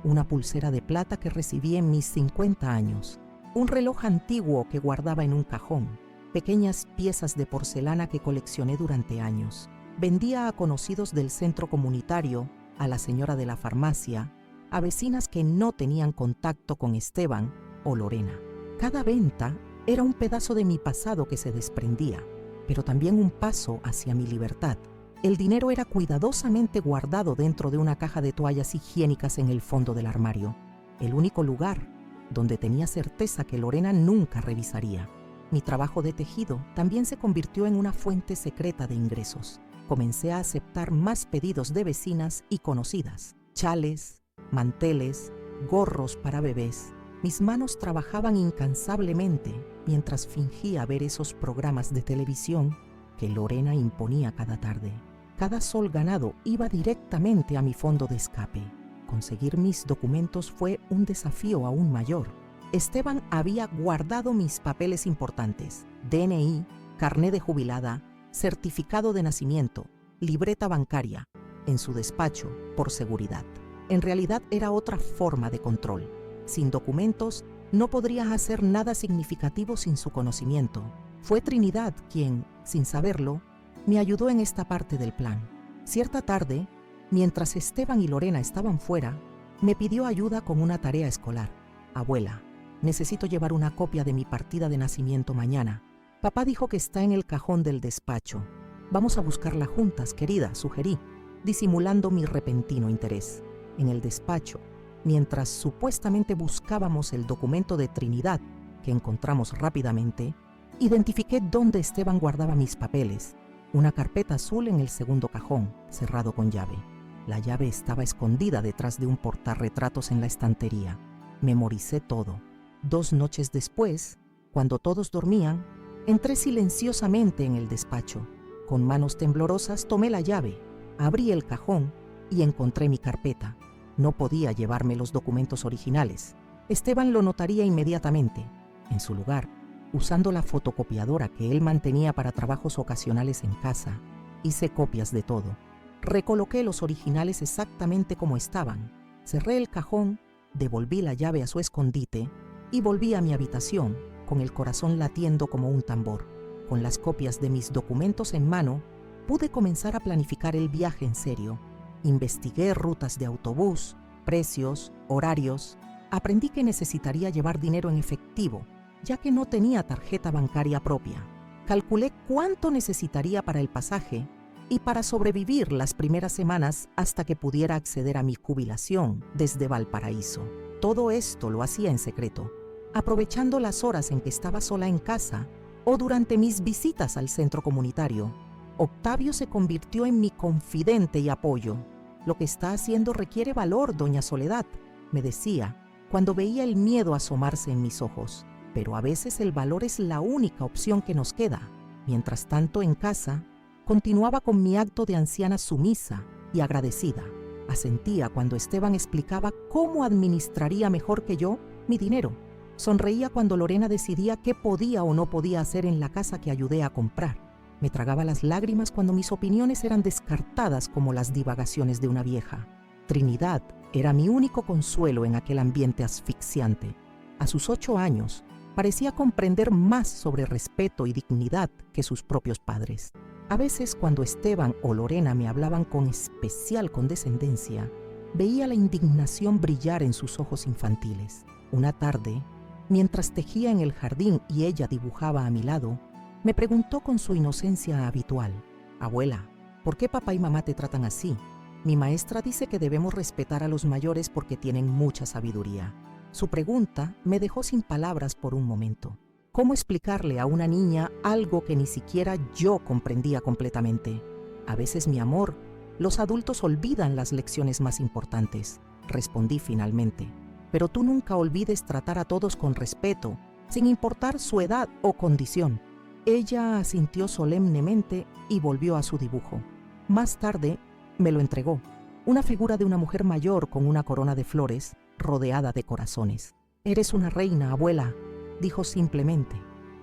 una pulsera de plata que recibí en mis 50 años, un reloj antiguo que guardaba en un cajón, pequeñas piezas de porcelana que coleccioné durante años. Vendía a conocidos del centro comunitario, a la señora de la farmacia, a vecinas que no tenían contacto con Esteban o Lorena. Cada venta era un pedazo de mi pasado que se desprendía, pero también un paso hacia mi libertad. El dinero era cuidadosamente guardado dentro de una caja de toallas higiénicas en el fondo del armario, el único lugar donde tenía certeza que Lorena nunca revisaría. Mi trabajo de tejido también se convirtió en una fuente secreta de ingresos. comencé a aceptar más pedidos de vecinas y conocidas. Chales, manteles, gorros para bebés. Mis manos trabajaban incansablemente mientras fingía ver esos programas de televisión que Lorena imponía cada tarde. Cada sol ganado iba directamente a mi fondo de escape. Conseguir mis documentos fue un desafío aún mayor. Esteban había guardado mis papeles importantes: DNI, carné de jubilada, certificado de nacimiento, libreta bancaria, en su despacho por seguridad. En realidad era otra forma de control. Sin documentos, no podría hacer nada significativo sin su conocimiento. Fue Trinidad quien, sin saberlo, me ayudó en esta parte del plan. Cierta tarde, mientras Esteban y Lorena estaban fuera, me pidió ayuda con una tarea escolar. Abuela, necesito llevar una copia de mi partida de nacimiento mañana. Papá dijo que está en el cajón del despacho. Vamos a buscarla juntas, querida, sugerí, disimulando mi repentino interés. En el despacho, mientras supuestamente buscábamos el documento de Trinidad, que encontramos rápidamente, identifiqué dónde Esteban guardaba mis papeles. Una carpeta azul en el segundo cajón, cerrado con llave. La llave estaba escondida detrás de un portarretratos en la estantería. Memoricé todo. 2 noches después, cuando todos dormían, entré silenciosamente en el despacho. Con manos temblorosas tomé la llave, abrí el cajón y encontré mi carpeta. No podía llevarme los documentos originales. Esteban lo notaría inmediatamente. En su lugar, usando la fotocopiadora que él mantenía para trabajos ocasionales en casa, hice copias de todo. Recoloqué los originales exactamente como estaban. Cerré el cajón, devolví la llave a su escondite y volví a mi habitación, con el corazón latiendo como un tambor. Con las copias de mis documentos en mano, pude comenzar a planificar el viaje en serio. Investigué rutas de autobús, precios, horarios. Aprendí que necesitaría llevar dinero en efectivo, ya que no tenía tarjeta bancaria propia. Calculé cuánto necesitaría para el pasaje y para sobrevivir las primeras semanas hasta que pudiera acceder a mi jubilación desde Valparaíso. Todo esto lo hacía en secreto, aprovechando las horas en que estaba sola en casa o durante mis visitas al centro comunitario. Octavio se convirtió en mi confidente y apoyo. Lo que está haciendo requiere valor, doña Soledad, me decía, cuando veía el miedo asomarse en mis ojos. Pero a veces el valor es la única opción que nos queda. Mientras tanto, en casa, continuaba con mi acto de anciana sumisa y agradecida. Asentía cuando Esteban explicaba cómo administraría mejor que yo mi dinero. Sonreía cuando Lorena decidía qué podía o no podía hacer en la casa que ayudé a comprar. Me tragaba las lágrimas cuando mis opiniones eran descartadas como las divagaciones de una vieja. Trinidad era mi único consuelo en aquel ambiente asfixiante. A sus 8 años, parecía comprender más sobre respeto y dignidad que sus propios padres. A veces, cuando Esteban o Lorena me hablaban con especial condescendencia, veía la indignación brillar en sus ojos infantiles. Una tarde, mientras tejía en el jardín y ella dibujaba a mi lado, me preguntó con su inocencia habitual: «Abuela, ¿por qué papá y mamá te tratan así? Mi maestra dice que debemos respetar a los mayores porque tienen mucha sabiduría». Su pregunta me dejó sin palabras por un momento. ¿Cómo explicarle a una niña algo que ni siquiera yo comprendía completamente? A veces, mi amor, los adultos olvidan las lecciones más importantes, respondí finalmente. Pero tú nunca olvides tratar a todos con respeto, sin importar su edad o condición. Ella asintió solemnemente y volvió a su dibujo. Más tarde, me lo entregó. Una figura de una mujer mayor con una corona de flores, rodeada de corazones. «Eres una reina, abuela», dijo simplemente.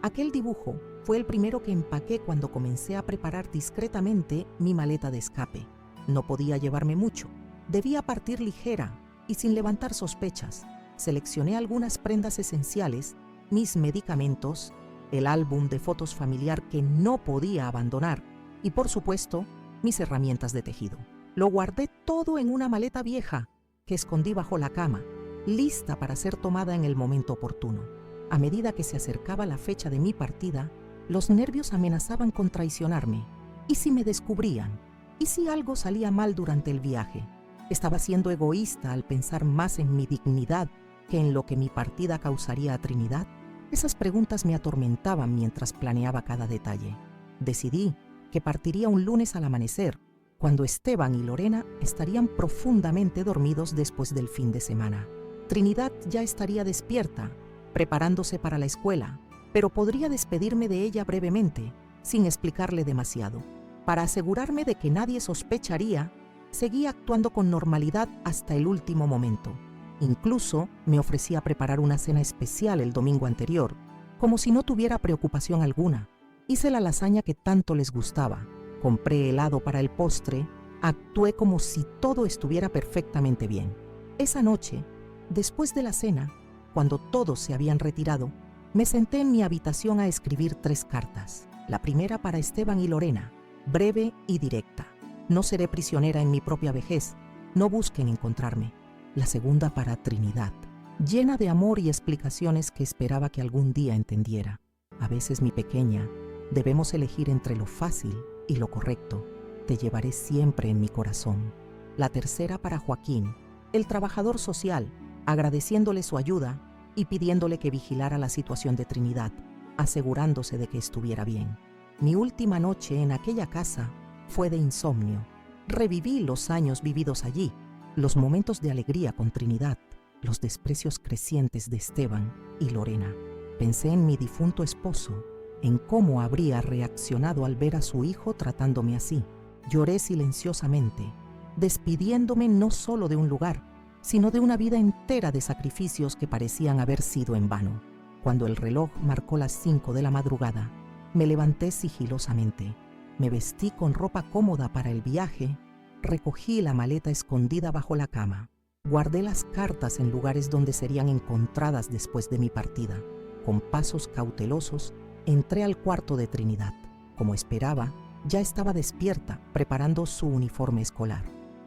Aquel dibujo fue el primero que empaqué cuando comencé a preparar discretamente mi maleta de escape. No podía llevarme mucho. Debía partir ligera y sin levantar sospechas. Seleccioné algunas prendas esenciales, mis medicamentos, el álbum de fotos familiar que no podía abandonar y, por supuesto, mis herramientas de tejido. Lo guardé todo en una maleta vieja que escondí bajo la cama, lista para ser tomada en el momento oportuno. A medida que se acercaba la fecha de mi partida, los nervios amenazaban con traicionarme. ¿Y si me descubrían? ¿Y si algo salía mal durante el viaje? ¿Estaba siendo egoísta al pensar más en mi dignidad que en lo que mi partida causaría a Trinidad? Esas preguntas me atormentaban mientras planeaba cada detalle. Decidí que partiría un lunes al amanecer, cuando Esteban y Lorena estarían profundamente dormidos después del fin de semana. Trinidad ya estaría despierta, preparándose para la escuela, pero podría despedirme de ella brevemente, sin explicarle demasiado. Para asegurarme de que nadie sospecharía, seguí actuando con normalidad hasta el último momento. Incluso me ofrecía preparar una cena especial el domingo anterior, como si no tuviera preocupación alguna. Hice la lasaña que tanto les gustaba, compré helado para el postre, actué como si todo estuviera perfectamente bien. Esa noche, después de la cena, cuando todos se habían retirado, me senté en mi habitación a escribir 3 cartas. La primera para Esteban y Lorena, breve y directa. No seré prisionera en mi propia vejez, no busquen encontrarme. La segunda para Trinidad, llena de amor y explicaciones que esperaba que algún día entendiera. A veces, mi pequeña, debemos elegir entre lo fácil y lo correcto. Te llevaré siempre en mi corazón. La tercera para Joaquín, el trabajador social, agradeciéndole su ayuda y pidiéndole que vigilara la situación de Trinidad, asegurándose de que estuviera bien. Mi última noche en aquella casa fue de insomnio. Reviví los años vividos allí, los momentos de alegría con Trinidad, los desprecios crecientes de Esteban y Lorena. Pensé en mi difunto esposo, en cómo habría reaccionado al ver a su hijo tratándome así. Lloré silenciosamente, despidiéndome no solo de un lugar, sino de una vida entera de sacrificios que parecían haber sido en vano. Cuando el reloj marcó las 5 de la madrugada, me levanté sigilosamente. Me vestí con ropa cómoda para el viaje, recogí la maleta escondida bajo la cama. Guardé las cartas en lugares donde serían encontradas después de mi partida. Con pasos cautelosos, entré al cuarto de Trinidad. Como esperaba, ya estaba despierta, preparando su uniforme escolar.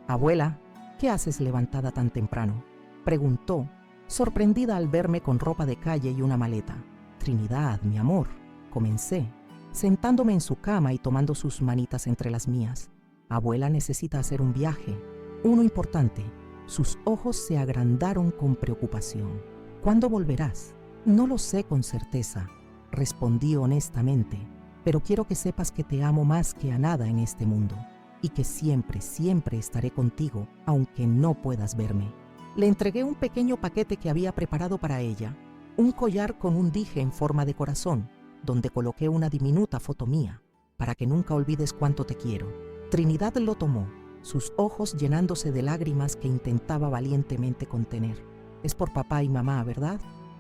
«Abuela, ¿qué haces levantada tan temprano?», preguntó, sorprendida al verme con ropa de calle y una maleta. «Trinidad, mi amor», comencé, sentándome en su cama y tomando sus manitas entre las mías. «Abuela necesita hacer un viaje, uno importante». Sus ojos se agrandaron con preocupación. «¿Cuándo volverás?». «No lo sé con certeza», respondí honestamente, «pero quiero que sepas que te amo más que a nada en este mundo y que siempre, siempre estaré contigo, aunque no puedas verme». Le entregué un pequeño paquete que había preparado para ella, un collar con un dije en forma de corazón, donde coloqué una diminuta foto mía, «para que nunca olvides cuánto te quiero». Trinidad lo tomó, sus ojos llenándose de lágrimas que intentaba valientemente contener. «Es por papá y mamá, ¿verdad?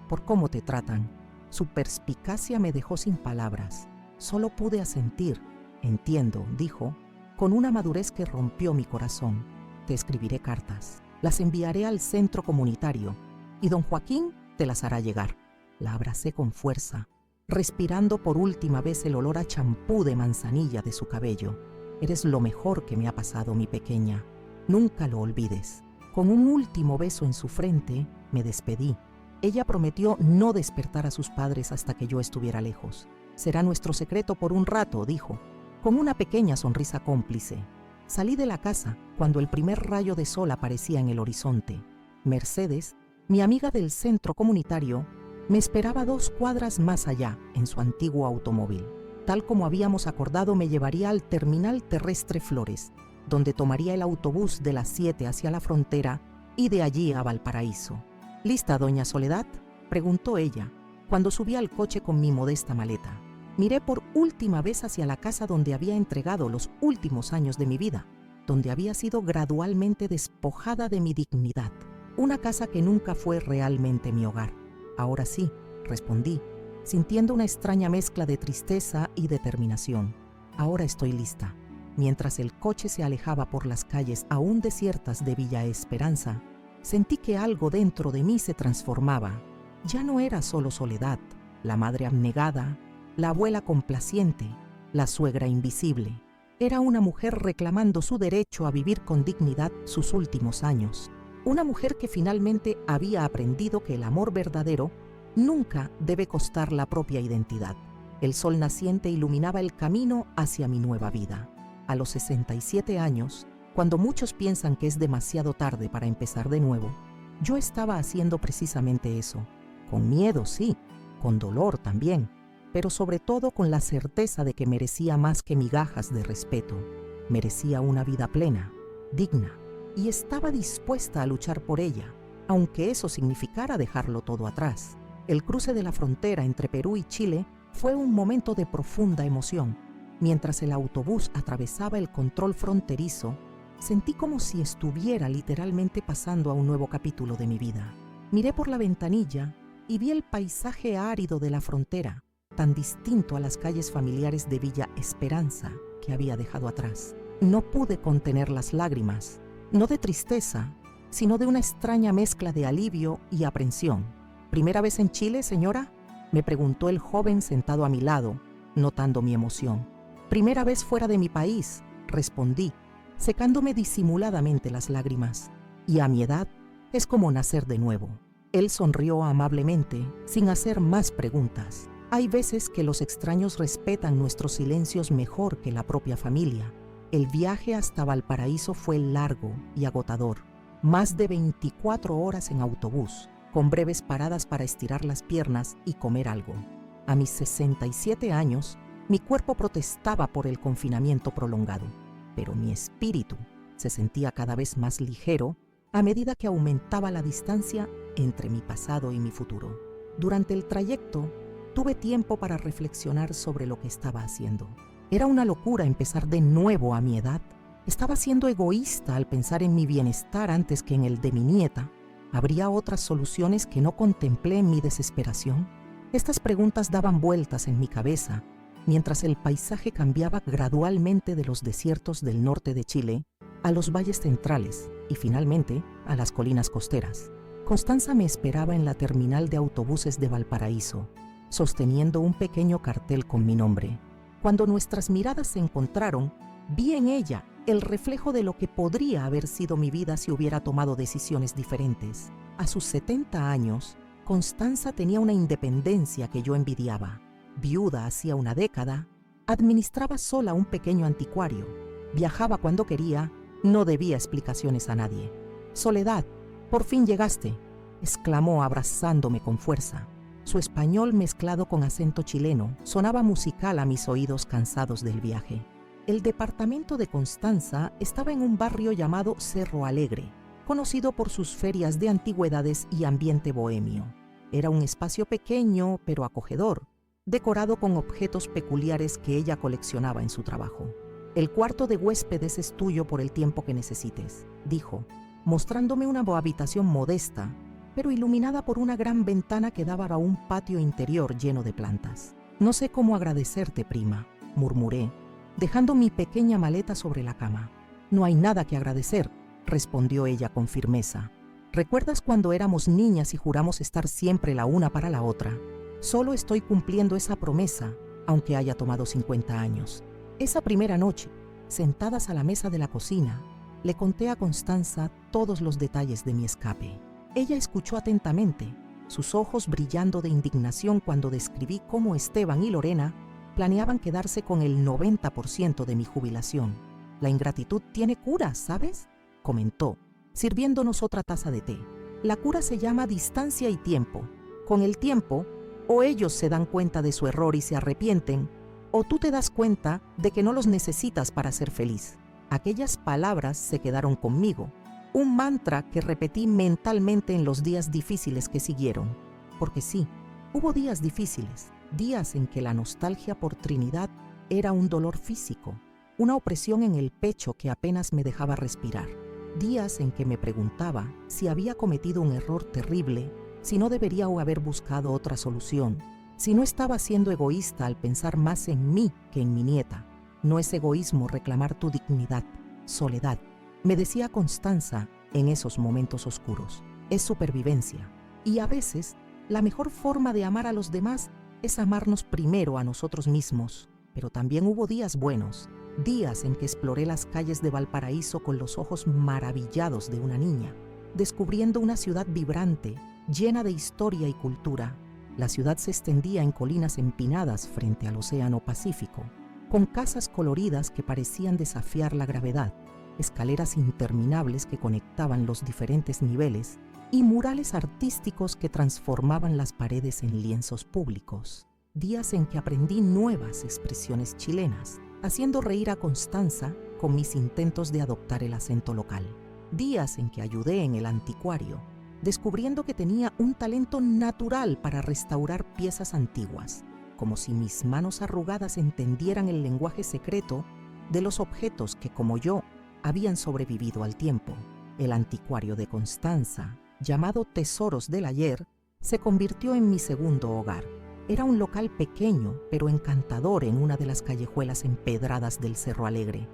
Por cómo te tratan». Su perspicacia me dejó sin palabras. Solo pude asentir. «Entiendo», dijo, con una madurez que rompió mi corazón. «Te escribiré cartas. Las enviaré al centro comunitario y don Joaquín te las hará llegar». La abracé con fuerza, respirando por última vez el olor a champú de manzanilla de su cabello. «Eres lo mejor que me ha pasado, mi pequeña. Nunca lo olvides». Con un último beso en su frente, me despedí. Ella prometió no despertar a sus padres hasta que yo estuviera lejos. «Será nuestro secreto por un rato», dijo, con una pequeña sonrisa cómplice. Salí de la casa cuando el primer rayo de sol aparecía en el horizonte. Mercedes, mi amiga del centro comunitario, me esperaba 2 cuadras más allá, en su antiguo automóvil. Tal como habíamos acordado, me llevaría al terminal terrestre Flores, donde tomaría el autobús de las 7 hacia la frontera y de allí a Valparaíso. «¿Lista, doña Soledad?», preguntó ella, cuando subí al coche con mi modesta maleta. Miré por última vez hacia la casa donde había entregado los últimos años de mi vida, donde había sido gradualmente despojada de mi dignidad. Una casa que nunca fue realmente mi hogar. «Ahora sí», respondí, sintiendo una extraña mezcla de tristeza y determinación. «Ahora estoy lista». Mientras el coche se alejaba por las calles aún desiertas de Villa Esperanza, sentí que algo dentro de mí se transformaba. Ya no era solo Soledad, la madre abnegada, la abuela complaciente, la suegra invisible. Era una mujer reclamando su derecho a vivir con dignidad sus últimos años. Una mujer que finalmente había aprendido que el amor verdadero nunca debe costar la propia identidad. El sol naciente iluminaba el camino hacia mi nueva vida. A los 67 años, cuando muchos piensan que es demasiado tarde para empezar de nuevo, yo estaba haciendo precisamente eso. Con miedo, sí, con dolor también, pero sobre todo con la certeza de que merecía más que migajas de respeto. Merecía una vida plena, digna, y estaba dispuesta a luchar por ella, aunque eso significara dejarlo todo atrás. El cruce de la frontera entre Perú y Chile fue un momento de profunda emoción. Mientras el autobús atravesaba el control fronterizo, sentí como si estuviera literalmente pasando a un nuevo capítulo de mi vida. Miré por la ventanilla y vi el paisaje árido de la frontera, tan distinto a las calles familiares de Villa Esperanza que había dejado atrás. No pude contener las lágrimas, no de tristeza, sino de una extraña mezcla de alivio y aprensión. ¿Primera vez en Chile, señora?, me preguntó el joven sentado a mi lado, notando mi emoción. Primera vez fuera de mi país, respondí, secándome disimuladamente las lágrimas. Y a mi edad es como nacer de nuevo. Él sonrió amablemente, sin hacer más preguntas. Hay veces que los extraños respetan nuestros silencios mejor que la propia familia. El viaje hasta Valparaíso fue largo y agotador. Más de 24 horas en autobús, con breves paradas para estirar las piernas y comer algo. A mis 67 años, mi cuerpo protestaba por el confinamiento prolongado, pero mi espíritu se sentía cada vez más ligero a medida que aumentaba la distancia entre mi pasado y mi futuro. Durante el trayecto, tuve tiempo para reflexionar sobre lo que estaba haciendo. Era una locura empezar de nuevo a mi edad. Estaba siendo egoísta al pensar en mi bienestar antes que en el de mi nieta. ¿Habría otras soluciones que no contemplé en mi desesperación? Estas preguntas daban vueltas en mi cabeza, mientras el paisaje cambiaba gradualmente de los desiertos del norte de Chile a los valles centrales y finalmente a las colinas costeras. Constanza me esperaba en la terminal de autobuses de Valparaíso, sosteniendo un pequeño cartel con mi nombre. Cuando nuestras miradas se encontraron, vi en ella el reflejo de lo que podría haber sido mi vida si hubiera tomado decisiones diferentes. A sus 70 años, Constanza tenía una independencia que yo envidiaba. Viuda hacía una década, administraba sola un pequeño anticuario, viajaba cuando quería, no debía explicaciones a nadie. «Soledad, por fin llegaste», exclamó abrazándome con fuerza. Su español mezclado con acento chileno sonaba musical a mis oídos cansados del viaje. El departamento de Constanza estaba en un barrio llamado Cerro Alegre, conocido por sus ferias de antigüedades y ambiente bohemio. Era un espacio pequeño pero acogedor, decorado con objetos peculiares que ella coleccionaba en su trabajo. «El cuarto de huéspedes es tuyo por el tiempo que necesites», dijo, mostrándome una habitación modesta, pero iluminada por una gran ventana que daba a un patio interior lleno de plantas. «No sé cómo agradecerte, prima», murmuré, dejando mi pequeña maleta sobre la cama. «No hay nada que agradecer», respondió ella con firmeza. «¿Recuerdas cuando éramos niñas y juramos estar siempre la una para la otra? Solo estoy cumpliendo esa promesa, aunque haya tomado 50 años. Esa primera noche, sentadas a la mesa de la cocina, le conté a Constanza todos los detalles de mi escape. Ella escuchó atentamente, sus ojos brillando de indignación cuando describí cómo Esteban y Lorena planeaban quedarse con el 90% de mi jubilación. «La ingratitud tiene cura, ¿sabes?», comentó, sirviéndonos otra taza de té. «La cura se llama distancia y tiempo. Con el tiempo, o ellos se dan cuenta de su error y se arrepienten, o tú te das cuenta de que no los necesitas para ser feliz». Aquellas palabras se quedaron conmigo, un mantra que repetí mentalmente en los días difíciles que siguieron. Porque sí, hubo días difíciles, días en que la nostalgia por Trinidad era un dolor físico, una opresión en el pecho que apenas me dejaba respirar. Días en que me preguntaba si había cometido un error terrible, si no debería haber buscado otra solución, si no estaba siendo egoísta al pensar más en mí que en mi nieta. «No es egoísmo reclamar tu dignidad, Soledad», me decía Constanza en esos momentos oscuros. «Es supervivencia. Y a veces, la mejor forma de amar a los demás es amarnos primero a nosotros mismos». Pero también hubo días buenos, días en que exploré las calles de Valparaíso con los ojos maravillados de una niña, descubriendo una ciudad vibrante, llena de historia y cultura. La ciudad se extendía en colinas empinadas frente al Océano Pacífico, con casas coloridas que parecían desafiar la gravedad, escaleras interminables que conectaban los diferentes niveles y murales artísticos que transformaban las paredes en lienzos públicos. días en que aprendí nuevas expresiones chilenas, haciendo reír a Constanza con mis intentos de adoptar el acento local. Días en que ayudé en el anticuario, descubriendo que tenía un talento natural para restaurar piezas antiguas, como si mis manos arrugadas entendieran el lenguaje secreto de los objetos que, como yo, habían sobrevivido al tiempo. El anticuario de Constanza, llamado Tesoros del Ayer, se convirtió en mi segundo hogar. Era un local pequeño, pero encantador en una de las callejuelas empedradas del Cerro Alegre,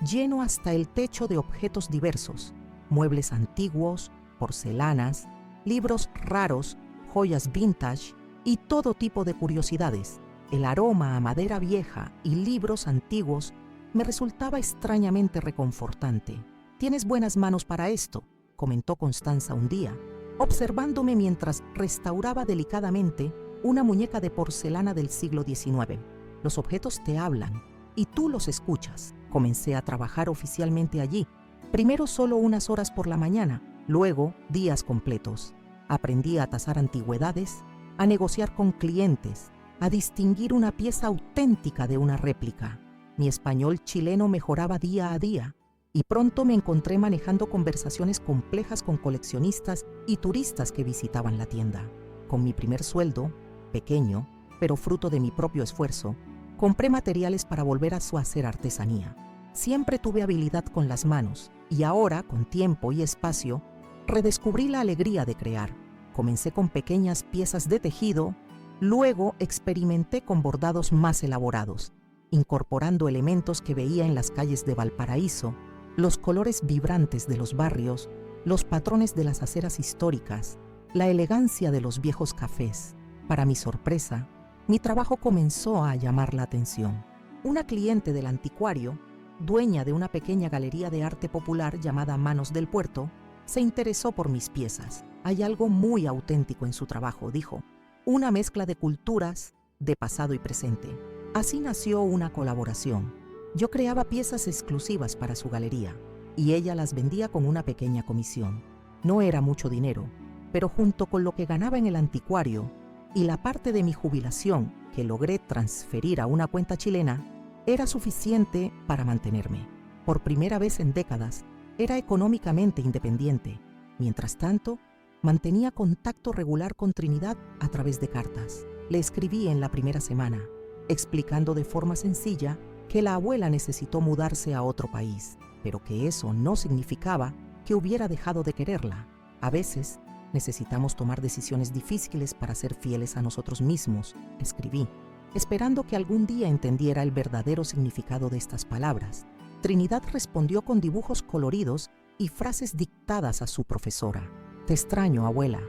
lleno hasta el techo de objetos diversos, muebles antiguos, porcelanas, libros raros, joyas vintage y todo tipo de curiosidades. El aroma a madera vieja y libros antiguos me resultaba extrañamente reconfortante. «Tienes buenas manos para esto», comentó Constanza un día, observándome mientras restauraba delicadamente una muñeca de porcelana del siglo XIX. «Los objetos te hablan y tú los escuchas». Comencé a trabajar oficialmente allí, primero solo unas horas por la mañana, luego días completos. Aprendí a tasar antigüedades, a negociar con clientes, a distinguir una pieza auténtica de una réplica. Mi español chileno mejoraba día a día y pronto me encontré manejando conversaciones complejas con coleccionistas y turistas que visitaban la tienda. Con mi primer sueldo, pequeño, pero fruto de mi propio esfuerzo, compré materiales para volver a hacer artesanía. Siempre tuve habilidad con las manos y ahora, con tiempo y espacio, redescubrí la alegría de crear. Comencé con pequeñas piezas de tejido, luego experimenté con bordados más elaborados, incorporando elementos que veía en las calles de Valparaíso, los colores vibrantes de los barrios, los patrones de las aceras históricas, la elegancia de los viejos cafés. Para mi sorpresa, mi trabajo comenzó a llamar la atención. Una cliente del anticuario, dueña de una pequeña galería de arte popular llamada Manos del Puerto, se interesó por mis piezas. «Hay algo muy auténtico en su trabajo», dijo. «Una mezcla de culturas, de pasado y presente». Así nació una colaboración. Yo creaba piezas exclusivas para su galería y ella las vendía con una pequeña comisión. No era mucho dinero, pero junto con lo que ganaba en el anticuario y la parte de mi jubilación que logré transferir a una cuenta chilena, era suficiente para mantenerme. Por primera vez en décadas, era económicamente independiente. Mientras tanto, mantenía contacto regular con Trinidad a través de cartas. Le escribí en la primera semana, explicando de forma sencilla que la abuela necesitó mudarse a otro país, pero que eso no significaba que hubiera dejado de quererla. A veces, necesitamos tomar decisiones difíciles para ser fieles a nosotros mismos, escribí, esperando que algún día entendiera el verdadero significado de estas palabras. Trinidad respondió con dibujos coloridos y frases dictadas a su profesora. «Te extraño, abuela.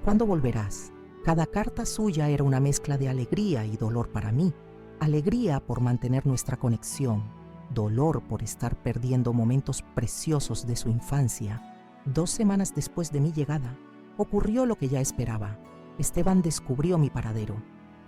¿Cuándo volverás?». Cada carta suya era una mezcla de alegría y dolor para mí. Alegría por mantener nuestra conexión, dolor por estar perdiendo momentos preciosos de su infancia. 2 semanas después de mi llegada, ocurrió lo que ya esperaba. Esteban descubrió mi paradero.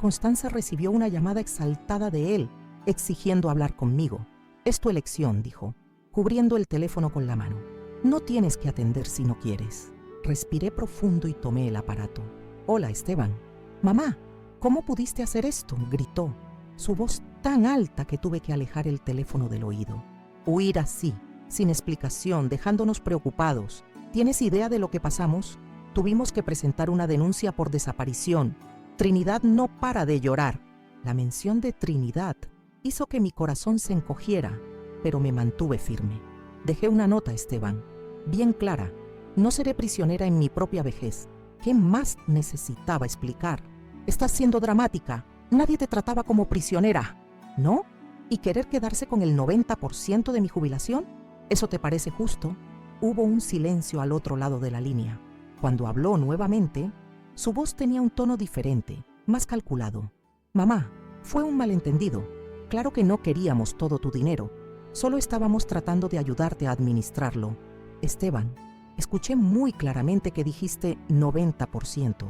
Constanza recibió una llamada exaltada de él, exigiendo hablar conmigo. «Es tu elección», dijo, cubriendo el teléfono con la mano. «No tienes que atender si no quieres». Respiré profundo y tomé el aparato. «Hola, Esteban». «Mamá, ¿cómo pudiste hacer esto?», gritó, su voz tan alta que tuve que alejar el teléfono del oído. Huir así, sin explicación, dejándonos preocupados. ¿Tienes idea de lo que pasamos? Tuvimos que presentar una denuncia por desaparición. Trinidad no para de llorar». La mención de Trinidad hizo que mi corazón se encogiera, pero me mantuve firme. Dejé una nota, Esteban, bien clara. No seré prisionera en mi propia vejez. ¿Qué más necesitaba explicar? Estás siendo dramática. Nadie te trataba como prisionera, ¿no? ¿Y querer quedarse con el 90% de mi jubilación? ¿Eso te parece justo? Hubo un silencio al otro lado de la línea. Cuando habló nuevamente, su voz tenía un tono diferente, más calculado. «Mamá, fue un malentendido. Claro que no queríamos todo tu dinero. Solo estábamos tratando de ayudarte a administrarlo. Esteban, escuché muy claramente que dijiste 90%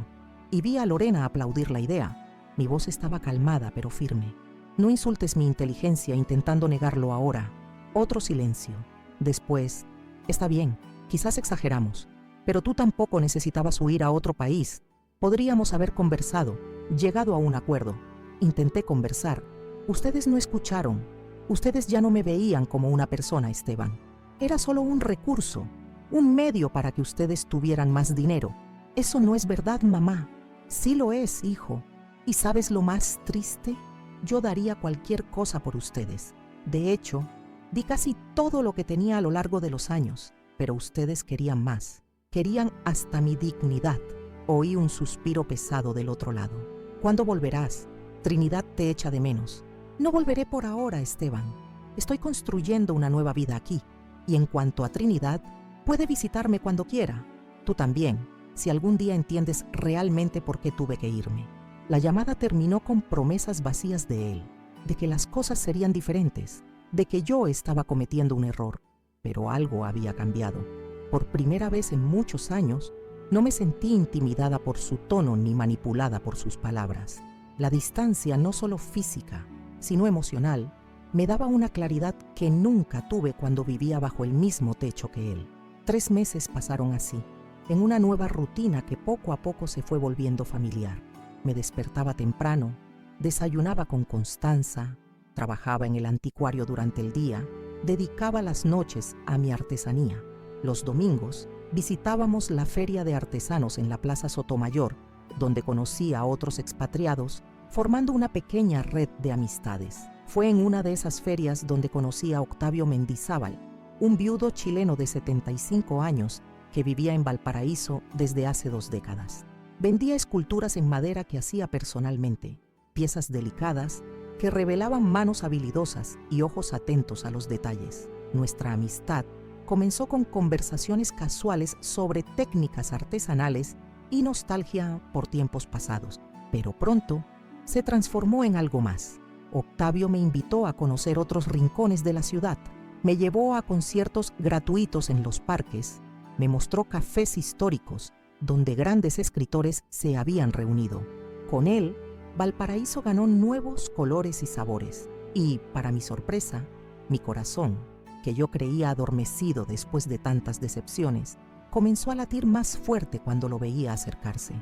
y vi a Lorena aplaudir la idea». Mi voz estaba calmada pero firme. «No insultes mi inteligencia intentando negarlo ahora». Otro silencio. Después, «Está bien, quizás exageramos, pero tú tampoco necesitabas huir a otro país. Podríamos haber conversado, llegado a un acuerdo. Intenté conversar. Ustedes no escucharon. Ustedes ya no me veían como una persona, Esteban. Era solo un recurso, un medio para que ustedes tuvieran más dinero. Eso no es verdad, mamá. Sí lo es, hijo. ¿Y sabes lo más triste? Yo daría cualquier cosa por ustedes. De hecho, di casi todo lo que tenía a lo largo de los años, pero ustedes querían más. Querían hasta mi dignidad. Oí un suspiro pesado del otro lado. ¿Cuándo volverás? Trinidad te echa de menos. No volveré por ahora, Esteban. Estoy construyendo una nueva vida aquí. Y en cuanto a Trinidad, puede visitarme cuando quiera. Tú también, si algún día entiendes realmente por qué tuve que irme. La llamada terminó con promesas vacías de él, de que las cosas serían diferentes, de que yo estaba cometiendo un error. Pero algo había cambiado. Por primera vez en muchos años, no me sentí intimidada por su tono ni manipulada por sus palabras. La distancia, no solo física, sino emocional, me daba una claridad que nunca tuve cuando vivía bajo el mismo techo que él. 3 meses pasaron así, en una nueva rutina que poco a poco se fue volviendo familiar. Me despertaba temprano, desayunaba con Constanza, trabajaba en el anticuario durante el día, dedicaba las noches a mi artesanía. Los domingos visitábamos la feria de artesanos en la Plaza Sotomayor, donde conocí a otros expatriados, formando una pequeña red de amistades. Fue en una de esas ferias donde conocí a Octavio Mendizábal, un viudo chileno de 75 años que vivía en Valparaíso desde hace 2 décadas. Vendía esculturas en madera que hacía personalmente, piezas delicadas que revelaban manos habilidosas y ojos atentos a los detalles. Nuestra amistad comenzó con conversaciones casuales sobre técnicas artesanales y nostalgia por tiempos pasados, pero pronto se transformó en algo más. Octavio me invitó a conocer otros rincones de la ciudad, me llevó a conciertos gratuitos en los parques, me mostró cafés históricos donde grandes escritores se habían reunido. Con él, Valparaíso ganó nuevos colores y sabores, y, para mi sorpresa, mi corazón, que yo creía adormecido después de tantas decepciones, comenzó a latir más fuerte cuando lo veía acercarse.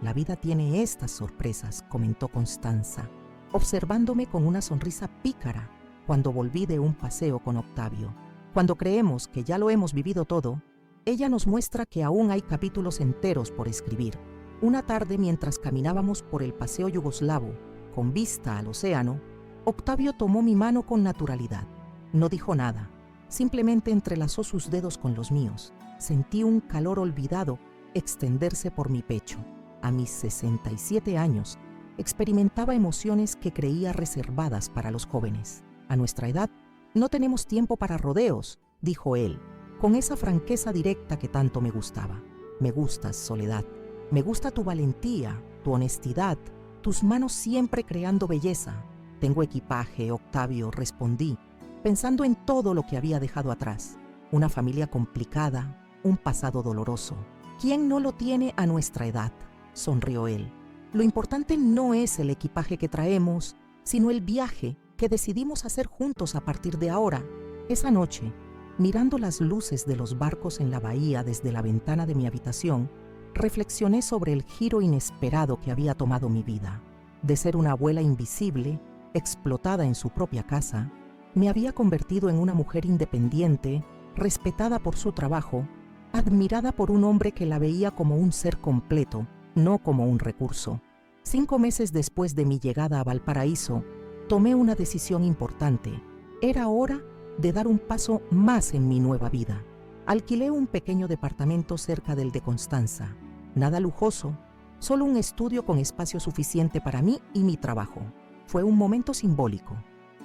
La vida tiene estas sorpresas, comentó Constanza, observándome con una sonrisa pícara cuando volví de un paseo con Octavio. Cuando creemos que ya lo hemos vivido todo, ella nos muestra que aún hay capítulos enteros por escribir. Una tarde, mientras caminábamos por el paseo yugoslavo, con vista al océano, Octavio tomó mi mano con naturalidad. No dijo nada, simplemente entrelazó sus dedos con los míos. Sentí un calor olvidado extenderse por mi pecho. A mis 67 años, experimentaba emociones que creía reservadas para los jóvenes. A nuestra edad, no tenemos tiempo para rodeos, dijo él, con esa franqueza directa que tanto me gustaba. Me gustas, Soledad. Me gusta tu valentía, tu honestidad, tus manos siempre creando belleza. Tengo equipaje, Octavio, respondí, pensando en todo lo que había dejado atrás. Una familia complicada, un pasado doloroso. ¿Quién no lo tiene a nuestra edad?, sonrió él. Lo importante no es el equipaje que traemos, sino el viaje que decidimos hacer juntos a partir de ahora. Esa noche, mirando las luces de los barcos en la bahía desde la ventana de mi habitación, reflexioné sobre el giro inesperado que había tomado mi vida. De ser una abuela invisible, explotada en su propia casa, me había convertido en una mujer independiente, respetada por su trabajo, admirada por un hombre que la veía como un ser completo, no como un recurso. 5 meses después de mi llegada a Valparaíso, tomé una decisión importante. Era hora de dar un paso más en mi nueva vida. Alquilé un pequeño departamento cerca del de Constanza. Nada lujoso, solo un estudio con espacio suficiente para mí y mi trabajo. Fue un momento simbólico.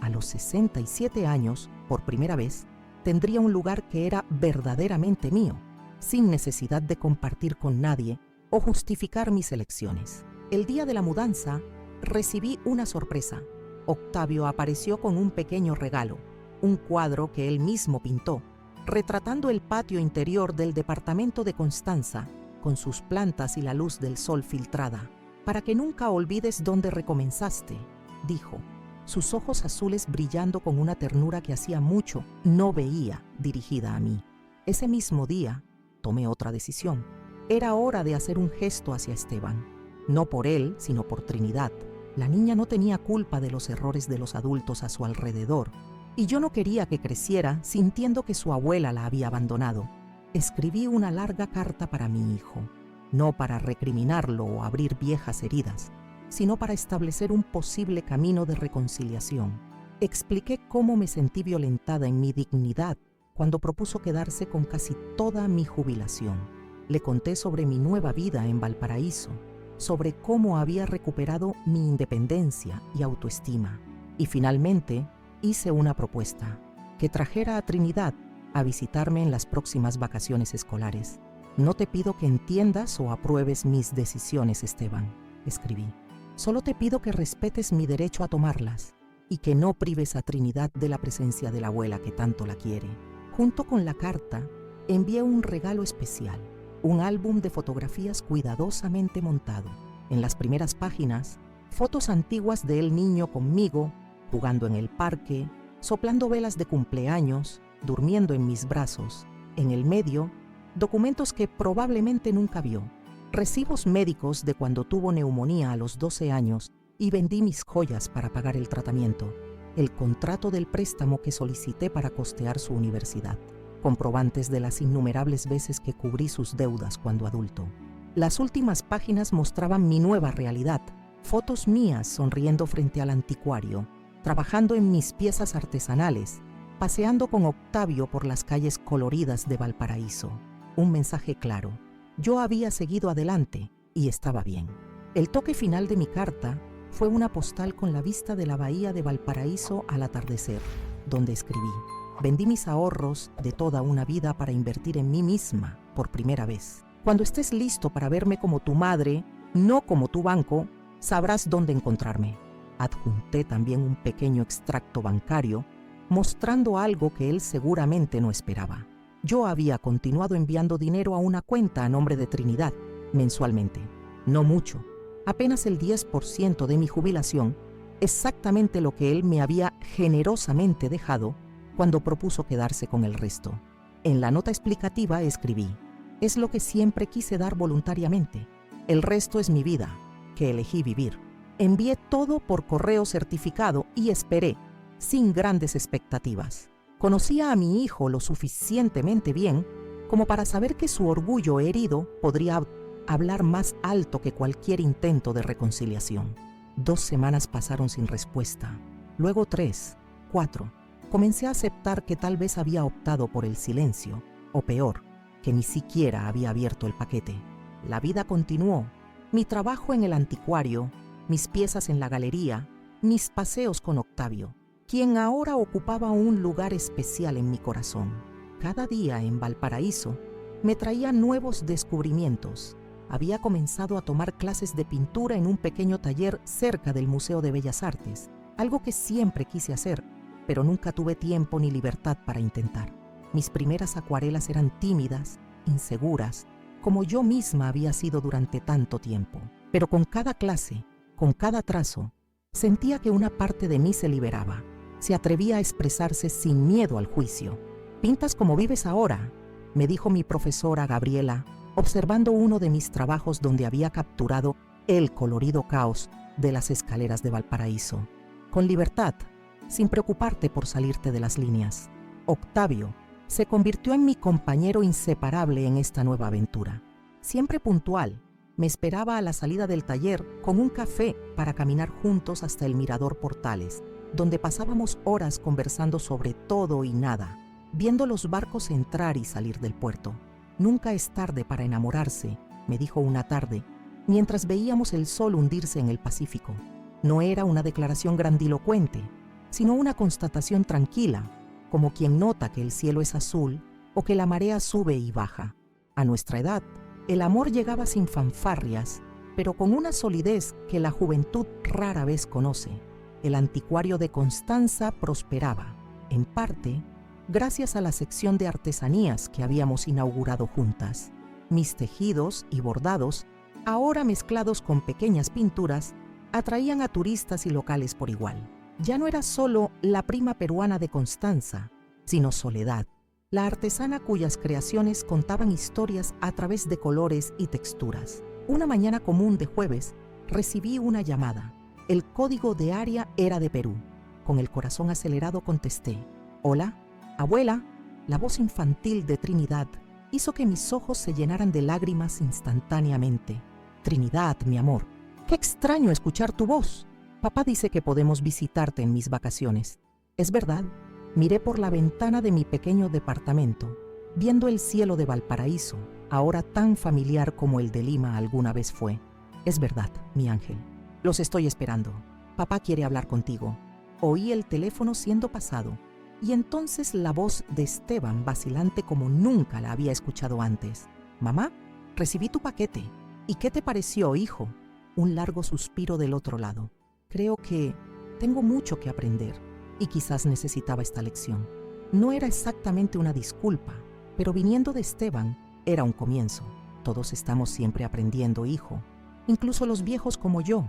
A los 67 años, por primera vez, tendría un lugar que era verdaderamente mío, sin necesidad de compartir con nadie o justificar mis elecciones. El día de la mudanza, recibí una sorpresa. Octavio apareció con un pequeño regalo, un cuadro que él mismo pintó, retratando el patio interior del departamento de Constanza, con sus plantas y la luz del sol filtrada. Para que nunca olvides dónde recomenzaste, dijo, sus ojos azules brillando con una ternura que hacía mucho no veía dirigida a mí. Ese mismo día, tomé otra decisión. Era hora de hacer un gesto hacia Esteban, no por él, sino por Trinidad. La niña no tenía culpa de los errores de los adultos a su alrededor, y yo no quería que creciera sintiendo que su abuela la había abandonado. Escribí una larga carta para mi hijo, no para recriminarlo o abrir viejas heridas, sino para establecer un posible camino de reconciliación. Expliqué cómo me sentí violentada en mi dignidad cuando propuso quedarse con casi toda mi jubilación. Le conté sobre mi nueva vida en Valparaíso, sobre cómo había recuperado mi independencia y autoestima. Y finalmente hice una propuesta, que trajera a Trinidad a visitarme en las próximas vacaciones escolares. No te pido que entiendas o apruebes mis decisiones, Esteban, escribí. Solo te pido que respetes mi derecho a tomarlas y que no prives a Trinidad de la presencia de la abuela que tanto la quiere. Junto con la carta, envié un regalo especial, un álbum de fotografías cuidadosamente montado. En las primeras páginas, fotos antiguas del niño conmigo, jugando en el parque, soplando velas de cumpleaños, durmiendo en mis brazos. En el medio, documentos que probablemente nunca vio. Recibos médicos de cuando tuvo neumonía a los 12 años y vendí mis joyas para pagar el tratamiento. El contrato del préstamo que solicité para costear su universidad. Comprobantes de las innumerables veces que cubrí sus deudas cuando adulto. Las últimas páginas mostraban mi nueva realidad. Fotos mías sonriendo frente al anticuario, trabajando en mis piezas artesanales, paseando con Octavio por las calles coloridas de Valparaíso. Un mensaje claro. Yo había seguido adelante y estaba bien. El toque final de mi carta fue una postal con la vista de la bahía de Valparaíso al atardecer, donde escribí: vendí mis ahorros de toda una vida para invertir en mí misma por primera vez. Cuando estés listo para verme como tu madre, no como tu banco, sabrás dónde encontrarme. Adjunté también un pequeño extracto bancario mostrando algo que él seguramente no esperaba. Yo había continuado enviando dinero a una cuenta a nombre de Trinidad mensualmente. No mucho, apenas el 10% de mi jubilación, exactamente lo que él me había generosamente dejado cuando propuso quedarse con el resto. En la nota explicativa escribí: es lo que siempre quise dar voluntariamente. El resto es mi vida, que elegí vivir. Envié todo por correo certificado y esperé, sin grandes expectativas. Conocía a mi hijo lo suficientemente bien como para saber que su orgullo herido podría hablar más alto que cualquier intento de reconciliación. 2 semanas pasaron sin respuesta, luego 3, 4. Comencé a aceptar que tal vez había optado por el silencio, o peor, que ni siquiera había abierto el paquete. La vida continuó, mi trabajo en el anticuario, mis piezas en la galería, mis paseos con Octavio, quien ahora ocupaba un lugar especial en mi corazón. Cada día en Valparaíso me traía nuevos descubrimientos. Había comenzado a tomar clases de pintura en un pequeño taller cerca del Museo de Bellas Artes, algo que siempre quise hacer, pero nunca tuve tiempo ni libertad para intentar. Mis primeras acuarelas eran tímidas, inseguras, como yo misma había sido durante tanto tiempo. Pero con cada clase, con cada trazo, sentía que una parte de mí se liberaba. Se atrevía a expresarse sin miedo al juicio. «Pintas como vives ahora», me dijo mi profesora Gabriela, observando uno de mis trabajos donde había capturado el colorido caos de las escaleras de Valparaíso. Con libertad, sin preocuparte por salirte de las líneas. Octavio se convirtió en mi compañero inseparable en esta nueva aventura. Siempre puntual, me esperaba a la salida del taller con un café para caminar juntos hasta el Mirador Portales, donde pasábamos horas conversando sobre todo y nada, viendo los barcos entrar y salir del puerto. «Nunca es tarde para enamorarse», me dijo una tarde, mientras veíamos el sol hundirse en el Pacífico. No era una declaración grandilocuente, sino una constatación tranquila, como quien nota que el cielo es azul o que la marea sube y baja. A nuestra edad, el amor llegaba sin fanfarrias, pero con una solidez que la juventud rara vez conoce. El anticuario de Constanza prosperaba, en parte, gracias a la sección de artesanías que habíamos inaugurado juntas. Mis tejidos y bordados, ahora mezclados con pequeñas pinturas, atraían a turistas y locales por igual. Ya no era solo la prima peruana de Constanza, sino Soledad, la artesana cuyas creaciones contaban historias a través de colores y texturas. Una mañana común de jueves, recibí una llamada. El código de área era de Perú. Con el corazón acelerado contesté: «Hola, abuela». La voz infantil de Trinidad hizo que mis ojos se llenaran de lágrimas instantáneamente. «Trinidad, mi amor, qué extraño escuchar tu voz. Papá dice que podemos visitarte en mis vacaciones. ¿Es verdad?». Miré por la ventana de mi pequeño departamento, viendo el cielo de Valparaíso, ahora tan familiar como el de Lima alguna vez fue. «Es verdad, mi ángel. Los estoy esperando. Papá quiere hablar contigo». Oí el teléfono siendo pasado, y entonces la voz de Esteban, vacilante como nunca la había escuchado antes. «Mamá, recibí tu paquete. ¿Y qué te pareció, hijo?». Un largo suspiro del otro lado. «Creo que tengo mucho que aprender, y quizás necesitaba esta lección». No era exactamente una disculpa, pero viniendo de Esteban, era un comienzo. Todos estamos siempre aprendiendo, hijo. Incluso los viejos como yo.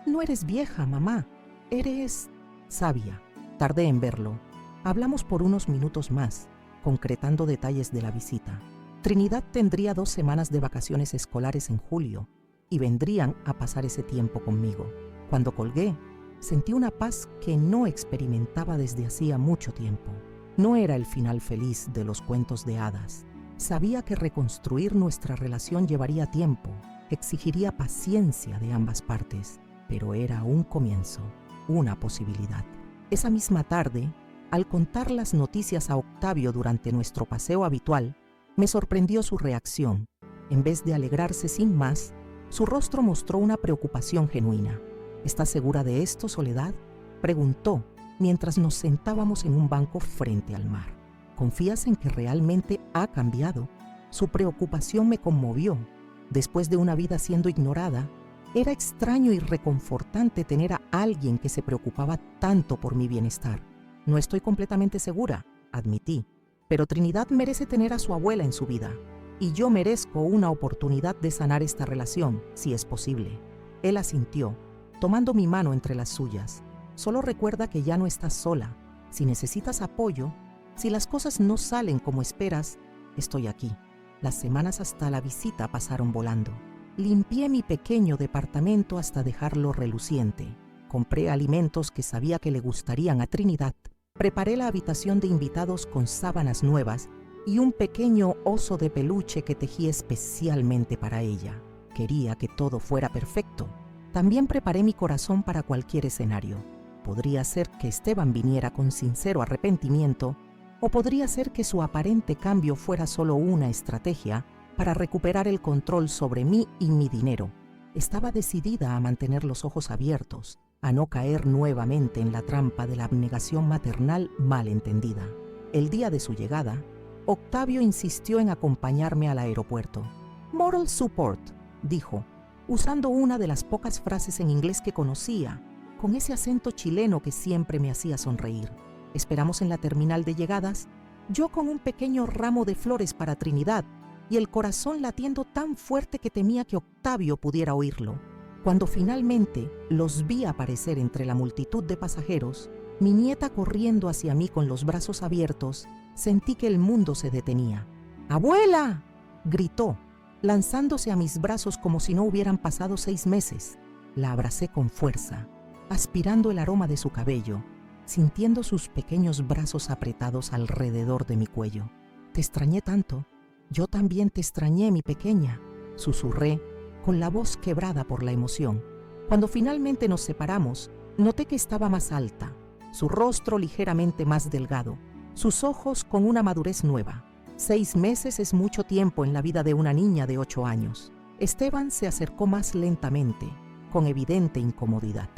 «No eres vieja, mamá. Eres sabia». Tardé en verlo. Hablamos por unos minutos más, concretando detalles de la visita. Trinidad tendría 2 semanas de vacaciones escolares en julio y vendrían a pasar ese tiempo conmigo. Cuando colgué, sentí una paz que no experimentaba desde hacía mucho tiempo. No era el final feliz de los cuentos de hadas. Sabía que reconstruir nuestra relación llevaría tiempo, exigiría paciencia de ambas partes, pero era un comienzo, una posibilidad. Esa misma tarde, al contar las noticias a Octavio durante nuestro paseo habitual, me sorprendió su reacción. En vez de alegrarse sin más, su rostro mostró una preocupación genuina. «¿Estás segura de esto, Soledad?», preguntó mientras nos sentábamos en un banco frente al mar. «¿Confías en que realmente ha cambiado?». Su preocupación me conmovió. Después de una vida siendo ignorada, era extraño y reconfortante tener a alguien que se preocupaba tanto por mi bienestar. «No estoy completamente segura», admití, «pero Trinidad merece tener a su abuela en su vida, y yo merezco una oportunidad de sanar esta relación, si es posible». Él asintió, tomando mi mano entre las suyas. «Solo recuerda que ya no estás sola. Si necesitas apoyo, si las cosas no salen como esperas, estoy aquí». Las semanas hasta la visita pasaron volando. Limpié mi pequeño departamento hasta dejarlo reluciente. Compré alimentos que sabía que le gustarían a Trinidad. Preparé la habitación de invitados con sábanas nuevas y un pequeño oso de peluche que tejí especialmente para ella. Quería que todo fuera perfecto. También preparé mi corazón para cualquier escenario. Podría ser que Esteban viniera con sincero arrepentimiento, o podría ser que su aparente cambio fuera solo una estrategia para recuperar el control sobre mí y mi dinero. Estaba decidida a mantener los ojos abiertos, a no caer nuevamente en la trampa de la abnegación maternal mal entendida. El día de su llegada, Octavio insistió en acompañarme al aeropuerto. «Moral support», dijo, usando una de las pocas frases en inglés que conocía, con ese acento chileno que siempre me hacía sonreír. Esperamos en la terminal de llegadas, yo con un pequeño ramo de flores para Trinidad y el corazón latiendo tan fuerte que temía que Octavio pudiera oírlo. Cuando finalmente los vi aparecer entre la multitud de pasajeros, mi nieta corriendo hacia mí con los brazos abiertos, sentí que el mundo se detenía. «¡Abuela!», gritó, lanzándose a mis brazos como si no hubieran pasado 6 meses. La abracé con fuerza, aspirando el aroma de su cabello, sintiendo sus pequeños brazos apretados alrededor de mi cuello. «Te extrañé tanto». «Yo también te extrañé, mi pequeña», susurré, con la voz quebrada por la emoción. Cuando finalmente nos separamos, noté que estaba más alta, su rostro ligeramente más delgado, sus ojos con una madurez nueva. 6 meses es mucho tiempo en la vida de una niña de 8 años. Esteban se acercó más lentamente, con evidente incomodidad.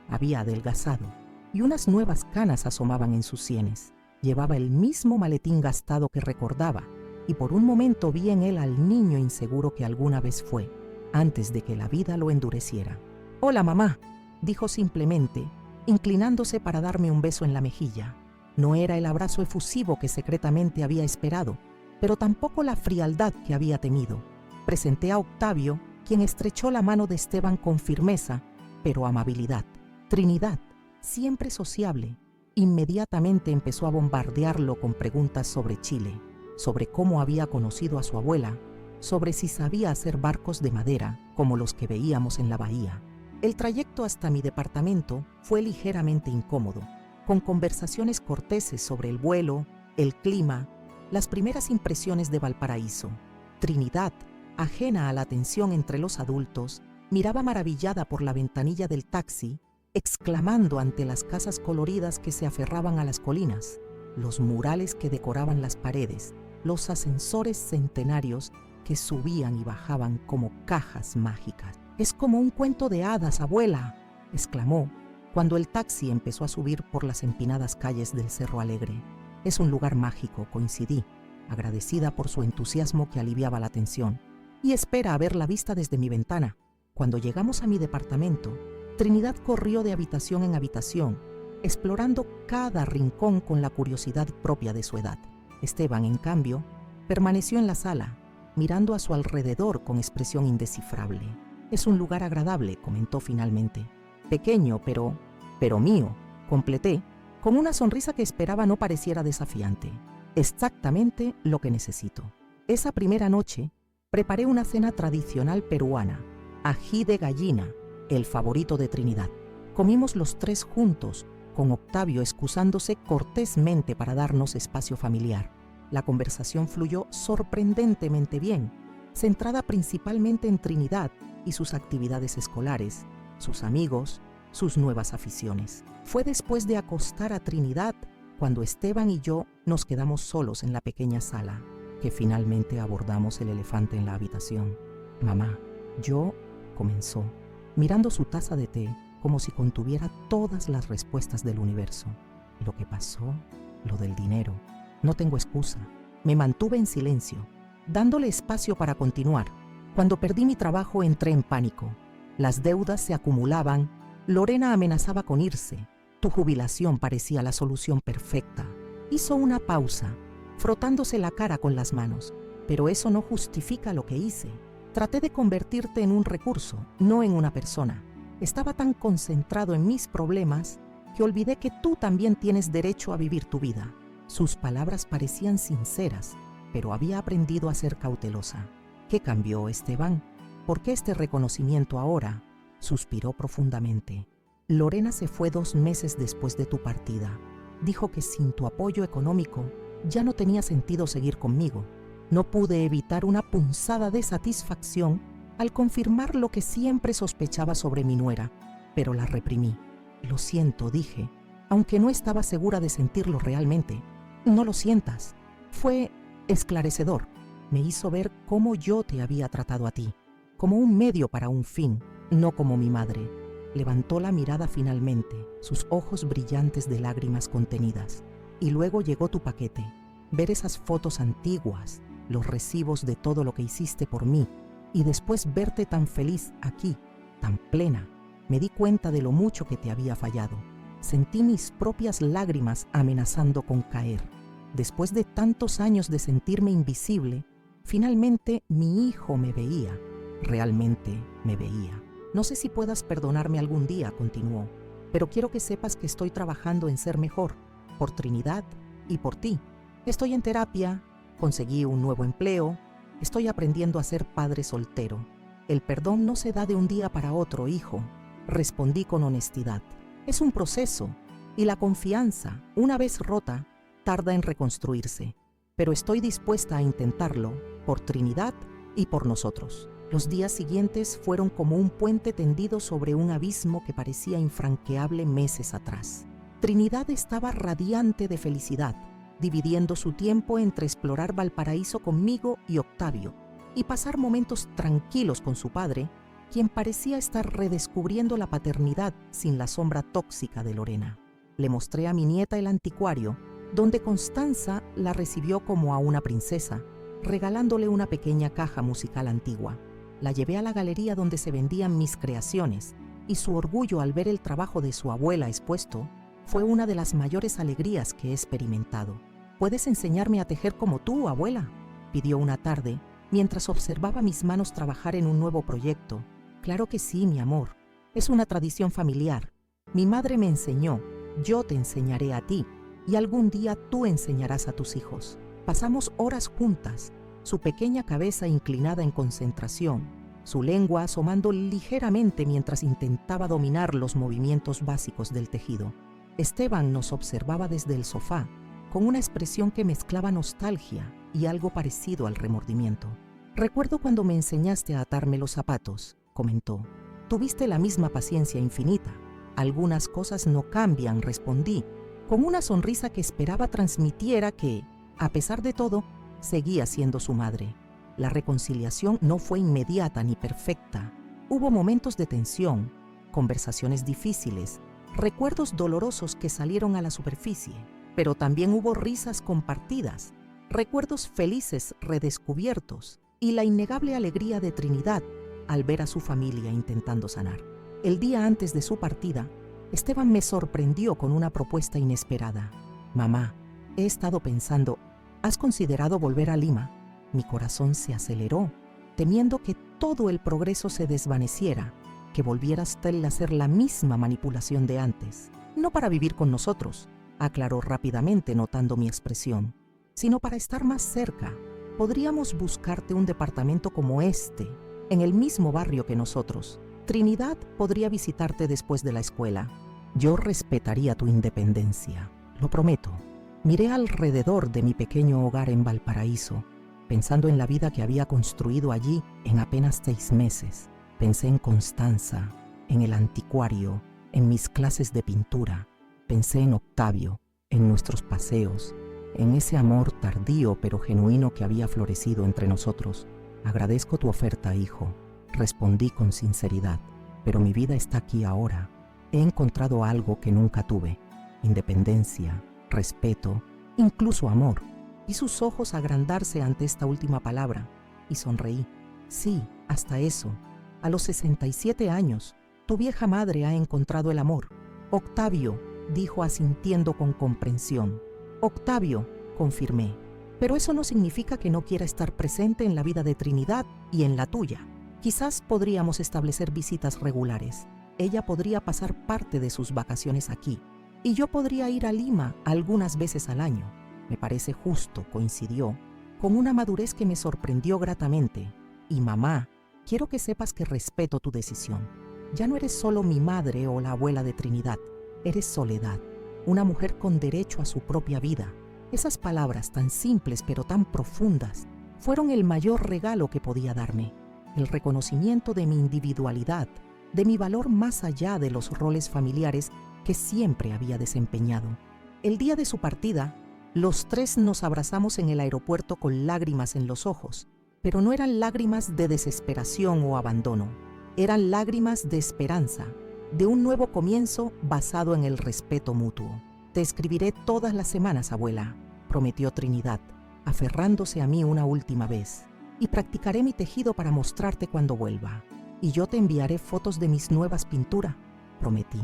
Había adelgazado, y unas nuevas canas asomaban en sus sienes. Llevaba el mismo maletín gastado que recordaba, y por un momento vi en él al niño inseguro que alguna vez fue, antes de que la vida lo endureciera. «Hola, mamá», dijo simplemente, inclinándose para darme un beso en la mejilla. No era el abrazo efusivo que secretamente había esperado, pero tampoco la frialdad que había temido. Presenté a Octavio, quien estrechó la mano de Esteban con firmeza, pero amabilidad. Trinidad, siempre sociable, inmediatamente empezó a bombardearlo con preguntas sobre Chile, sobre cómo había conocido a su abuela, sobre si sabía hacer barcos de madera como los que veíamos en la bahía. El trayecto hasta mi departamento fue ligeramente incómodo, con conversaciones corteses sobre el vuelo, el clima, las primeras impresiones de Valparaíso. Trinidad, ajena a la atención entre los adultos, miraba maravillada por la ventanilla del taxi, exclamando ante las casas coloridas que se aferraban a las colinas, los murales que decoraban las paredes, los ascensores centenarios que subían y bajaban como cajas mágicas. «Es como un cuento de hadas, abuela», exclamó cuando el taxi empezó a subir por las empinadas calles del Cerro Alegre. «Es un lugar mágico», coincidí, agradecida por su entusiasmo que aliviaba la tensión. «Y espera a ver la vista desde mi ventana». Cuando llegamos a mi departamento, Trinidad corrió de habitación en habitación, explorando cada rincón con la curiosidad propia de su edad. Esteban, en cambio, permaneció en la sala, mirando a su alrededor con expresión indescifrable. «Es un lugar agradable», comentó finalmente. «Pequeño, pero mío», completé, con una sonrisa que esperaba no pareciera desafiante. «Exactamente lo que necesito». Esa primera noche, preparé una cena tradicional peruana, ají de gallina, el favorito de Trinidad. Comimos los tres juntos, con Octavio excusándose cortésmente para darnos espacio familiar. La conversación fluyó sorprendentemente bien, centrada principalmente en Trinidad y sus actividades escolares, sus amigos, sus nuevas aficiones. Fue después de acostar a Trinidad, cuando Esteban y yo nos quedamos solos en la pequeña sala, que finalmente abordamos el elefante en la habitación. «Mamá, yo», comenzó, mirando su taza de té como si contuviera todas las respuestas del universo. «Lo que pasó, lo del dinero. No tengo excusa». Me mantuve en silencio, dándole espacio para continuar. Cuando perdí mi trabajo entré en pánico. Las deudas se acumulaban, Lorena amenazaba con irse. Tu jubilación parecía la solución perfecta. Hizo una pausa, frotándose la cara con las manos. «Pero eso no justifica lo que hice. Traté de convertirte en un recurso, no en una persona. Estaba tan concentrado en mis problemas que olvidé que tú también tienes derecho a vivir tu vida». Sus palabras parecían sinceras, pero había aprendido a ser cautelosa. «¿Qué cambió, Esteban? ¿Por qué este reconocimiento ahora?», suspiró profundamente. «Lorena se fue 2 meses después de tu partida. Dijo que sin tu apoyo económico ya no tenía sentido seguir conmigo. No pude evitar una punzada de satisfacción al confirmar lo que siempre sospechaba sobre mi nuera, pero la reprimí. «Lo siento», dije, aunque no estaba segura de sentirlo realmente. «No lo sientas». Fue esclarecedor. Me hizo ver cómo yo te había tratado a ti, como un medio para un fin, no como mi madre. Levantó la mirada finalmente, sus ojos brillantes de lágrimas contenidas. «Y luego llegó tu paquete. Ver esas fotos antiguas, los recibos de todo lo que hiciste por mí, y después verte tan feliz aquí, tan plena. Me di cuenta de lo mucho que te había fallado. Sentí mis propias lágrimas amenazando con caer. Después de tantos años de sentirme invisible, finalmente mi hijo me veía. Realmente me veía. No sé si puedas perdonarme algún día», continuó, «pero quiero que sepas que estoy trabajando en ser mejor, por Trinidad y por ti. Estoy en terapia, conseguí un nuevo empleo, estoy aprendiendo a ser padre soltero. El perdón no se da de un día para otro, hijo», respondí con honestidad. «Es un proceso, y la confianza, una vez rota, tarda en reconstruirse, pero estoy dispuesta a intentarlo por Trinidad y por nosotros». Los días siguientes fueron como un puente tendido sobre un abismo que parecía infranqueable meses atrás. Trinidad estaba radiante de felicidad, dividiendo su tiempo entre explorar Valparaíso conmigo y Octavio, y pasar momentos tranquilos con su padre, quien parecía estar redescubriendo la paternidad sin la sombra tóxica de Lorena. Le mostré a mi nieta el anticuario, donde Constanza la recibió como a una princesa, regalándole una pequeña caja musical antigua. La llevé a la galería donde se vendían mis creaciones, y su orgullo al ver el trabajo de su abuela expuesto fue una de las mayores alegrías que he experimentado. «¿Puedes enseñarme a tejer como tú, abuela?», pidió una tarde, mientras observaba mis manos trabajar en un nuevo proyecto. «Claro que sí, mi amor. Es una tradición familiar. Mi madre me enseñó, yo te enseñaré a ti, y algún día tú enseñarás a tus hijos». Pasamos horas juntas, su pequeña cabeza inclinada en concentración, su lengua asomando ligeramente mientras intentaba dominar los movimientos básicos del tejido. Esteban nos observaba desde el sofá, con una expresión que mezclaba nostalgia y algo parecido al remordimiento. «Recuerdo cuando me enseñaste a atarme los zapatos», comentó. «Tuviste la misma paciencia infinita. Algunas cosas no cambian», respondí, con una sonrisa que esperaba transmitiera que, a pesar de todo, seguía siendo su madre. La reconciliación no fue inmediata ni perfecta. Hubo momentos de tensión, conversaciones difíciles, recuerdos dolorosos que salieron a la superficie, pero también hubo risas compartidas, recuerdos felices redescubiertos y la innegable alegría de Trinidad al ver a su familia intentando sanar. El día antes de su partida, Esteban me sorprendió con una propuesta inesperada. «Mamá, he estado pensando, ¿has considerado volver a Lima?» Mi corazón se aceleró, temiendo que todo el progreso se desvaneciera, que volviera Stella a hacer la misma manipulación de antes. «No para vivir con nosotros», aclaró rápidamente notando mi expresión, «sino para estar más cerca. Podríamos buscarte un departamento como este, en el mismo barrio que nosotros. Trinidad podría visitarte después de la escuela. Yo respetaría tu independencia, lo prometo». Miré alrededor de mi pequeño hogar en Valparaíso, pensando en la vida que había construido allí en apenas 6 meses. Pensé en Constanza, en el anticuario, en mis clases de pintura. Pensé en Octavio, en nuestros paseos, en ese amor tardío pero genuino que había florecido entre nosotros. «Agradezco tu oferta, hijo», respondí con sinceridad, «pero mi vida está aquí ahora. He encontrado algo que nunca tuve: independencia, respeto, incluso amor». Vi sus ojos agrandarse ante esta última palabra y sonreí. «Sí, hasta eso. A los 67 años, tu vieja madre ha encontrado el amor». «Octavio», dijo asintiendo con comprensión. «Octavio», confirmé, «pero eso no significa que no quiera estar presente en la vida de Trinidad y en la tuya. Quizás podríamos establecer visitas regulares. Ella podría pasar parte de sus vacaciones aquí, y yo podría ir a Lima algunas veces al año». Me parece justo, coincidió, con una madurez que me sorprendió gratamente. «Y mamá, quiero que sepas que respeto tu decisión. Ya no eres solo mi madre o la abuela de Trinidad, eres Soledad, una mujer con derecho a su propia vida». Esas palabras tan simples pero tan profundas fueron el mayor regalo que podía darme, el reconocimiento de mi individualidad, de mi valor más allá de los roles familiares que siempre había desempeñado. El día de su partida, los 3 nos abrazamos en el aeropuerto con lágrimas en los ojos, pero no eran lágrimas de desesperación o abandono, eran lágrimas de esperanza, de un nuevo comienzo basado en el respeto mutuo. «Te escribiré todas las semanas, abuela», prometió Trinidad, aferrándose a mí una última vez, «y practicaré mi tejido para mostrarte cuando vuelva. Y yo te enviaré fotos de mis nuevas pinturas», prometí.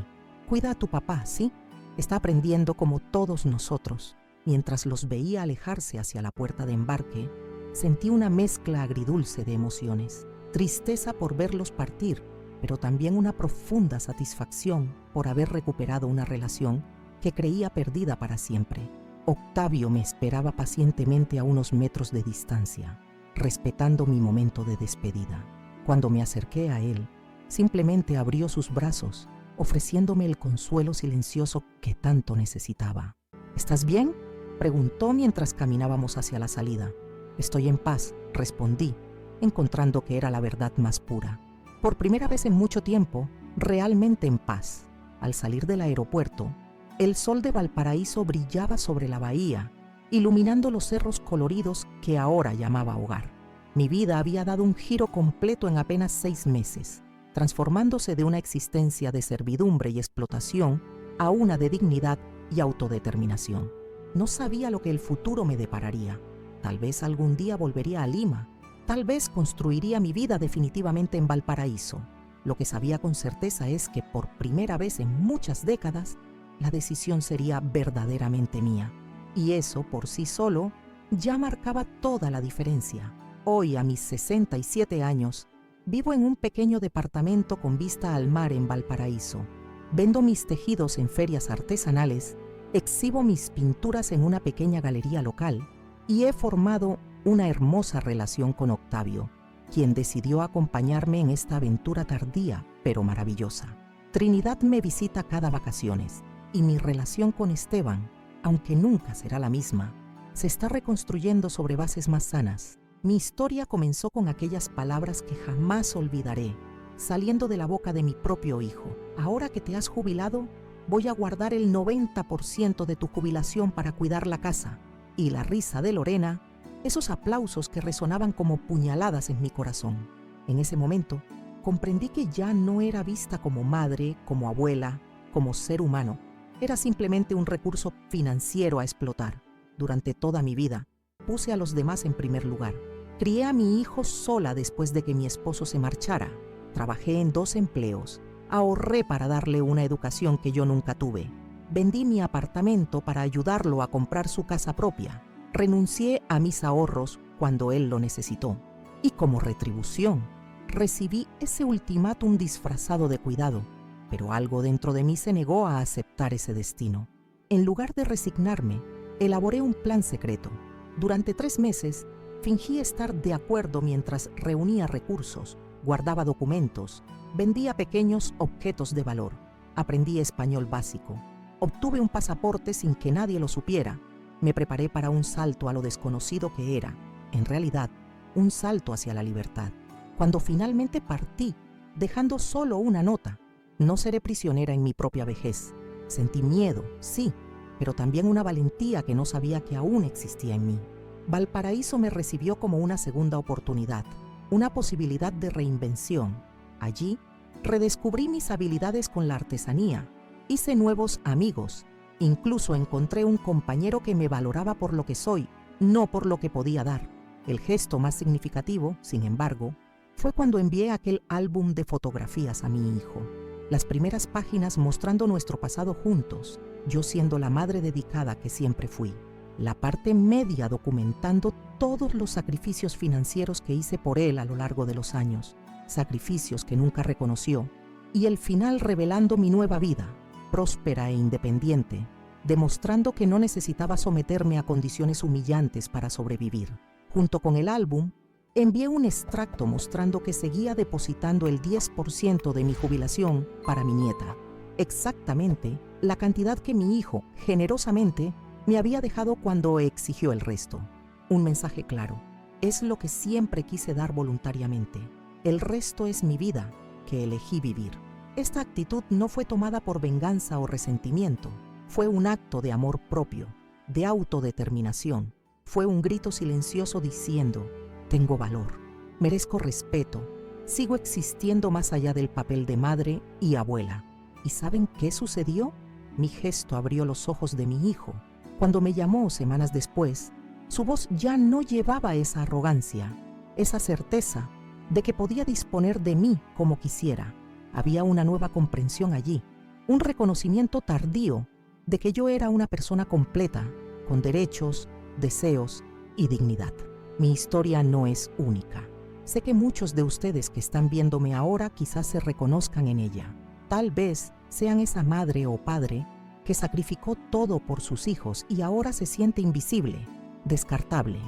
«Cuida a tu papá, ¿sí? Está aprendiendo como todos nosotros». Mientras los veía alejarse hacia la puerta de embarque, sentí una mezcla agridulce de emociones. Tristeza por verlos partir, pero también una profunda satisfacción por haber recuperado una relación que creía perdida para siempre. Octavio me esperaba pacientemente a unos metros de distancia, respetando mi momento de despedida. Cuando me acerqué a él, simplemente abrió sus brazos, ofreciéndome el consuelo silencioso que tanto necesitaba. «¿Estás bien?», preguntó mientras caminábamos hacia la salida. «Estoy en paz», respondí, encontrando que era la verdad más pura. Por primera vez en mucho tiempo, realmente en paz. Al salir del aeropuerto, el sol de Valparaíso brillaba sobre la bahía, iluminando los cerros coloridos que ahora llamaba hogar. Mi vida había dado un giro completo en apenas 6 meses, transformándose de una existencia de servidumbre y explotación a una de dignidad y autodeterminación. No sabía lo que el futuro me depararía. Tal vez algún día volvería a Lima. Tal vez construiría mi vida definitivamente en Valparaíso. Lo que sabía con certeza es que por primera vez en muchas décadas, la decisión sería verdaderamente mía. Y eso, por sí solo, ya marcaba toda la diferencia. Hoy, a mis 67 años, vivo en un pequeño departamento con vista al mar en Valparaíso. Vendo mis tejidos en ferias artesanales, exhibo mis pinturas en una pequeña galería local y he formado una hermosa relación con Octavio, quien decidió acompañarme en esta aventura tardía, pero maravillosa. Trinidad me visita cada vacaciones y mi relación con Esteban, aunque nunca será la misma, se está reconstruyendo sobre bases más sanas. Mi historia comenzó con aquellas palabras que jamás olvidaré, saliendo de la boca de mi propio hijo. Ahora que te has jubilado, voy a guardar el 90% de tu jubilación para cuidar la casa. Y la risa de Lorena, esos aplausos que resonaban como puñaladas en mi corazón. En ese momento, comprendí que ya no era vista como madre, como abuela, como ser humano. Era simplemente un recurso financiero a explotar. Durante toda mi vida, puse a los demás en primer lugar. Crié a mi hijo sola después de que mi esposo se marchara. Trabajé en 2 empleos. Ahorré para darle una educación que yo nunca tuve. Vendí mi apartamento para ayudarlo a comprar su casa propia. Renuncié a mis ahorros cuando él lo necesitó. Y como retribución, recibí ese ultimátum disfrazado de cuidado. Pero algo dentro de mí se negó a aceptar ese destino. En lugar de resignarme, elaboré un plan secreto. Durante 3 meses, fingí estar de acuerdo mientras reunía recursos, guardaba documentos, vendía pequeños objetos de valor. Aprendí español básico. Obtuve un pasaporte sin que nadie lo supiera. Me preparé para un salto a lo desconocido que era, en realidad, un salto hacia la libertad. Cuando finalmente partí, dejando solo una nota, no seré prisionera en mi propia vejez. Sentí miedo, sí, pero también una valentía que no sabía que aún existía en mí. Valparaíso me recibió como una segunda oportunidad, una posibilidad de reinvención. Allí, redescubrí mis habilidades con la artesanía, hice nuevos amigos, incluso encontré un compañero que me valoraba por lo que soy, no por lo que podía dar. El gesto más significativo, sin embargo, fue cuando envié aquel álbum de fotografías a mi hijo. Las primeras páginas mostrando nuestro pasado juntos, yo siendo la madre dedicada que siempre fui. La parte media documentando todos los sacrificios financieros que hice por él a lo largo de los años, sacrificios que nunca reconoció, y el final revelando mi nueva vida, próspera e independiente, demostrando que no necesitaba someterme a condiciones humillantes para sobrevivir. Junto con el álbum, envié un extracto mostrando que seguía depositando el 10% de mi jubilación para mi nieta, exactamente la cantidad que mi hijo, generosamente, me había dejado cuando exigió el resto. Un mensaje claro, es lo que siempre quise dar voluntariamente. El resto es mi vida, que elegí vivir. Esta actitud no fue tomada por venganza o resentimiento, fue un acto de amor propio, de autodeterminación. Fue un grito silencioso diciendo, tengo valor, merezco respeto, sigo existiendo más allá del papel de madre y abuela. ¿Y saben qué sucedió? Mi gesto abrió los ojos de mi hijo. Cuando me llamó semanas después, su voz ya no llevaba esa arrogancia, esa certeza de que podía disponer de mí como quisiera. Había una nueva comprensión allí, un reconocimiento tardío de que yo era una persona completa, con derechos, deseos y dignidad. Mi historia no es única. Sé que muchos de ustedes que están viéndome ahora quizás se reconozcan en ella. Tal vez sean esa madre o padre que sacrificó todo por sus hijos y ahora se siente invisible, descartable.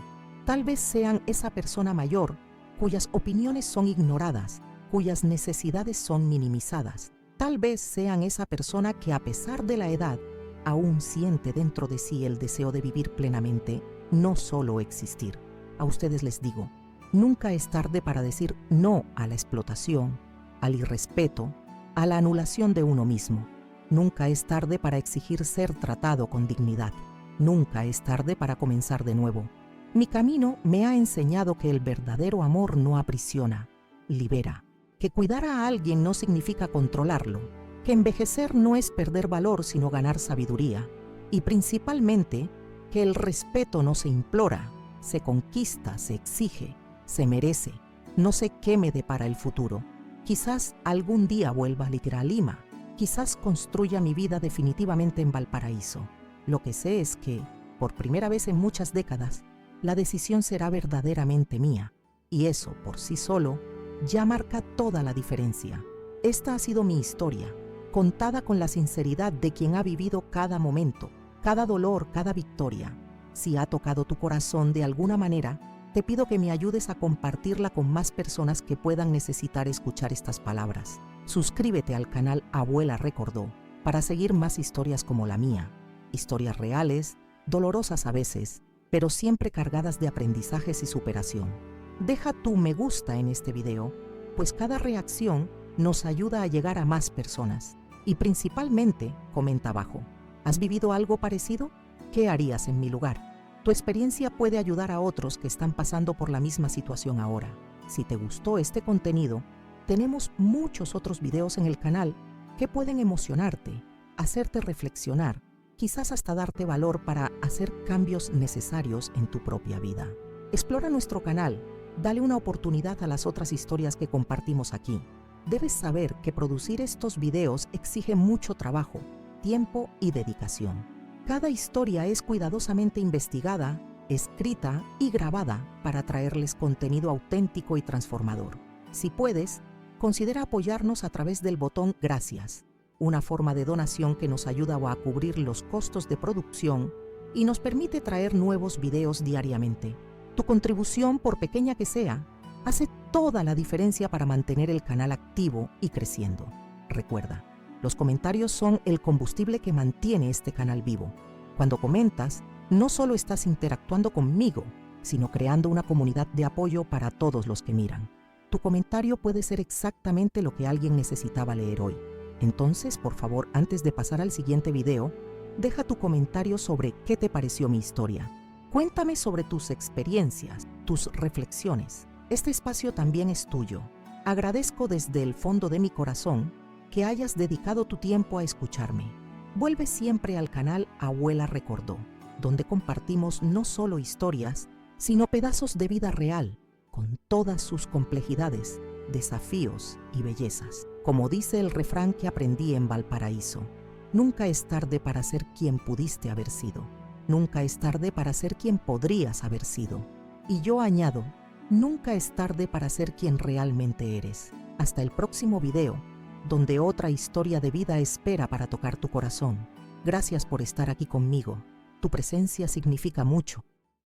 Tal vez sean esa persona mayor cuyas opiniones son ignoradas, cuyas necesidades son minimizadas. Tal vez sean esa persona que a pesar de la edad, aún siente dentro de sí el deseo de vivir plenamente, no solo existir. A ustedes les digo, nunca es tarde para decir no a la explotación, al irrespeto, a la anulación de uno mismo. Nunca es tarde para exigir ser tratado con dignidad. Nunca es tarde para comenzar de nuevo. Mi camino me ha enseñado que el verdadero amor no aprisiona, libera. Que cuidar a alguien no significa controlarlo. Que envejecer no es perder valor sino ganar sabiduría. Y principalmente, que el respeto no se implora, se conquista, se exige, se merece. No sé qué me depara el futuro. Quizás algún día vuelva a Lima. Quizás construya mi vida definitivamente en Valparaíso. Lo que sé es que, por primera vez en muchas décadas, la decisión será verdaderamente mía. Y eso, por sí solo, ya marca toda la diferencia. Esta ha sido mi historia, contada con la sinceridad de quien ha vivido cada momento, cada dolor, cada victoria. Si ha tocado tu corazón de alguna manera, te pido que me ayudes a compartirla con más personas que puedan necesitar escuchar estas palabras. Suscríbete al canal Abuela Recordó para seguir más historias como la mía. Historias reales, dolorosas a veces, pero siempre cargadas de aprendizajes y superación. Deja tu me gusta en este video, pues cada reacción nos ayuda a llegar a más personas. Y principalmente, comenta abajo, ¿has vivido algo parecido? ¿Qué harías en mi lugar? Tu experiencia puede ayudar a otros que están pasando por la misma situación ahora. Si te gustó este contenido, tenemos muchos otros videos en el canal que pueden emocionarte, hacerte reflexionar, quizás hasta darte valor para hacer cambios necesarios en tu propia vida. Explora nuestro canal, dale una oportunidad a las otras historias que compartimos aquí. Debes saber que producir estos videos exige mucho trabajo, tiempo y dedicación. Cada historia es cuidadosamente investigada, escrita y grabada para traerles contenido auténtico y transformador. Si puedes, considera apoyarnos a través del botón Gracias, una forma de donación que nos ayuda a cubrir los costos de producción y nos permite traer nuevos videos diariamente. Tu contribución, por pequeña que sea, hace toda la diferencia para mantener el canal activo y creciendo. Recuerda, los comentarios son el combustible que mantiene este canal vivo. Cuando comentas, no solo estás interactuando conmigo, sino creando una comunidad de apoyo para todos los que miran. Tu comentario puede ser exactamente lo que alguien necesitaba leer hoy. Entonces, por favor, antes de pasar al siguiente video, deja tu comentario sobre qué te pareció mi historia. Cuéntame sobre tus experiencias, tus reflexiones. Este espacio también es tuyo. Agradezco desde el fondo de mi corazón que hayas dedicado tu tiempo a escucharme. Vuelve siempre al canal Abuela Recordó, donde compartimos no solo historias, sino pedazos de vida real, con todas sus complejidades, desafíos y bellezas. Como dice el refrán que aprendí en Valparaíso, nunca es tarde para ser quien pudiste haber sido. Nunca es tarde para ser quien podrías haber sido. Y yo añado, nunca es tarde para ser quien realmente eres. Hasta el próximo video, donde otra historia de vida espera para tocar tu corazón. Gracias por estar aquí conmigo. Tu presencia significa mucho.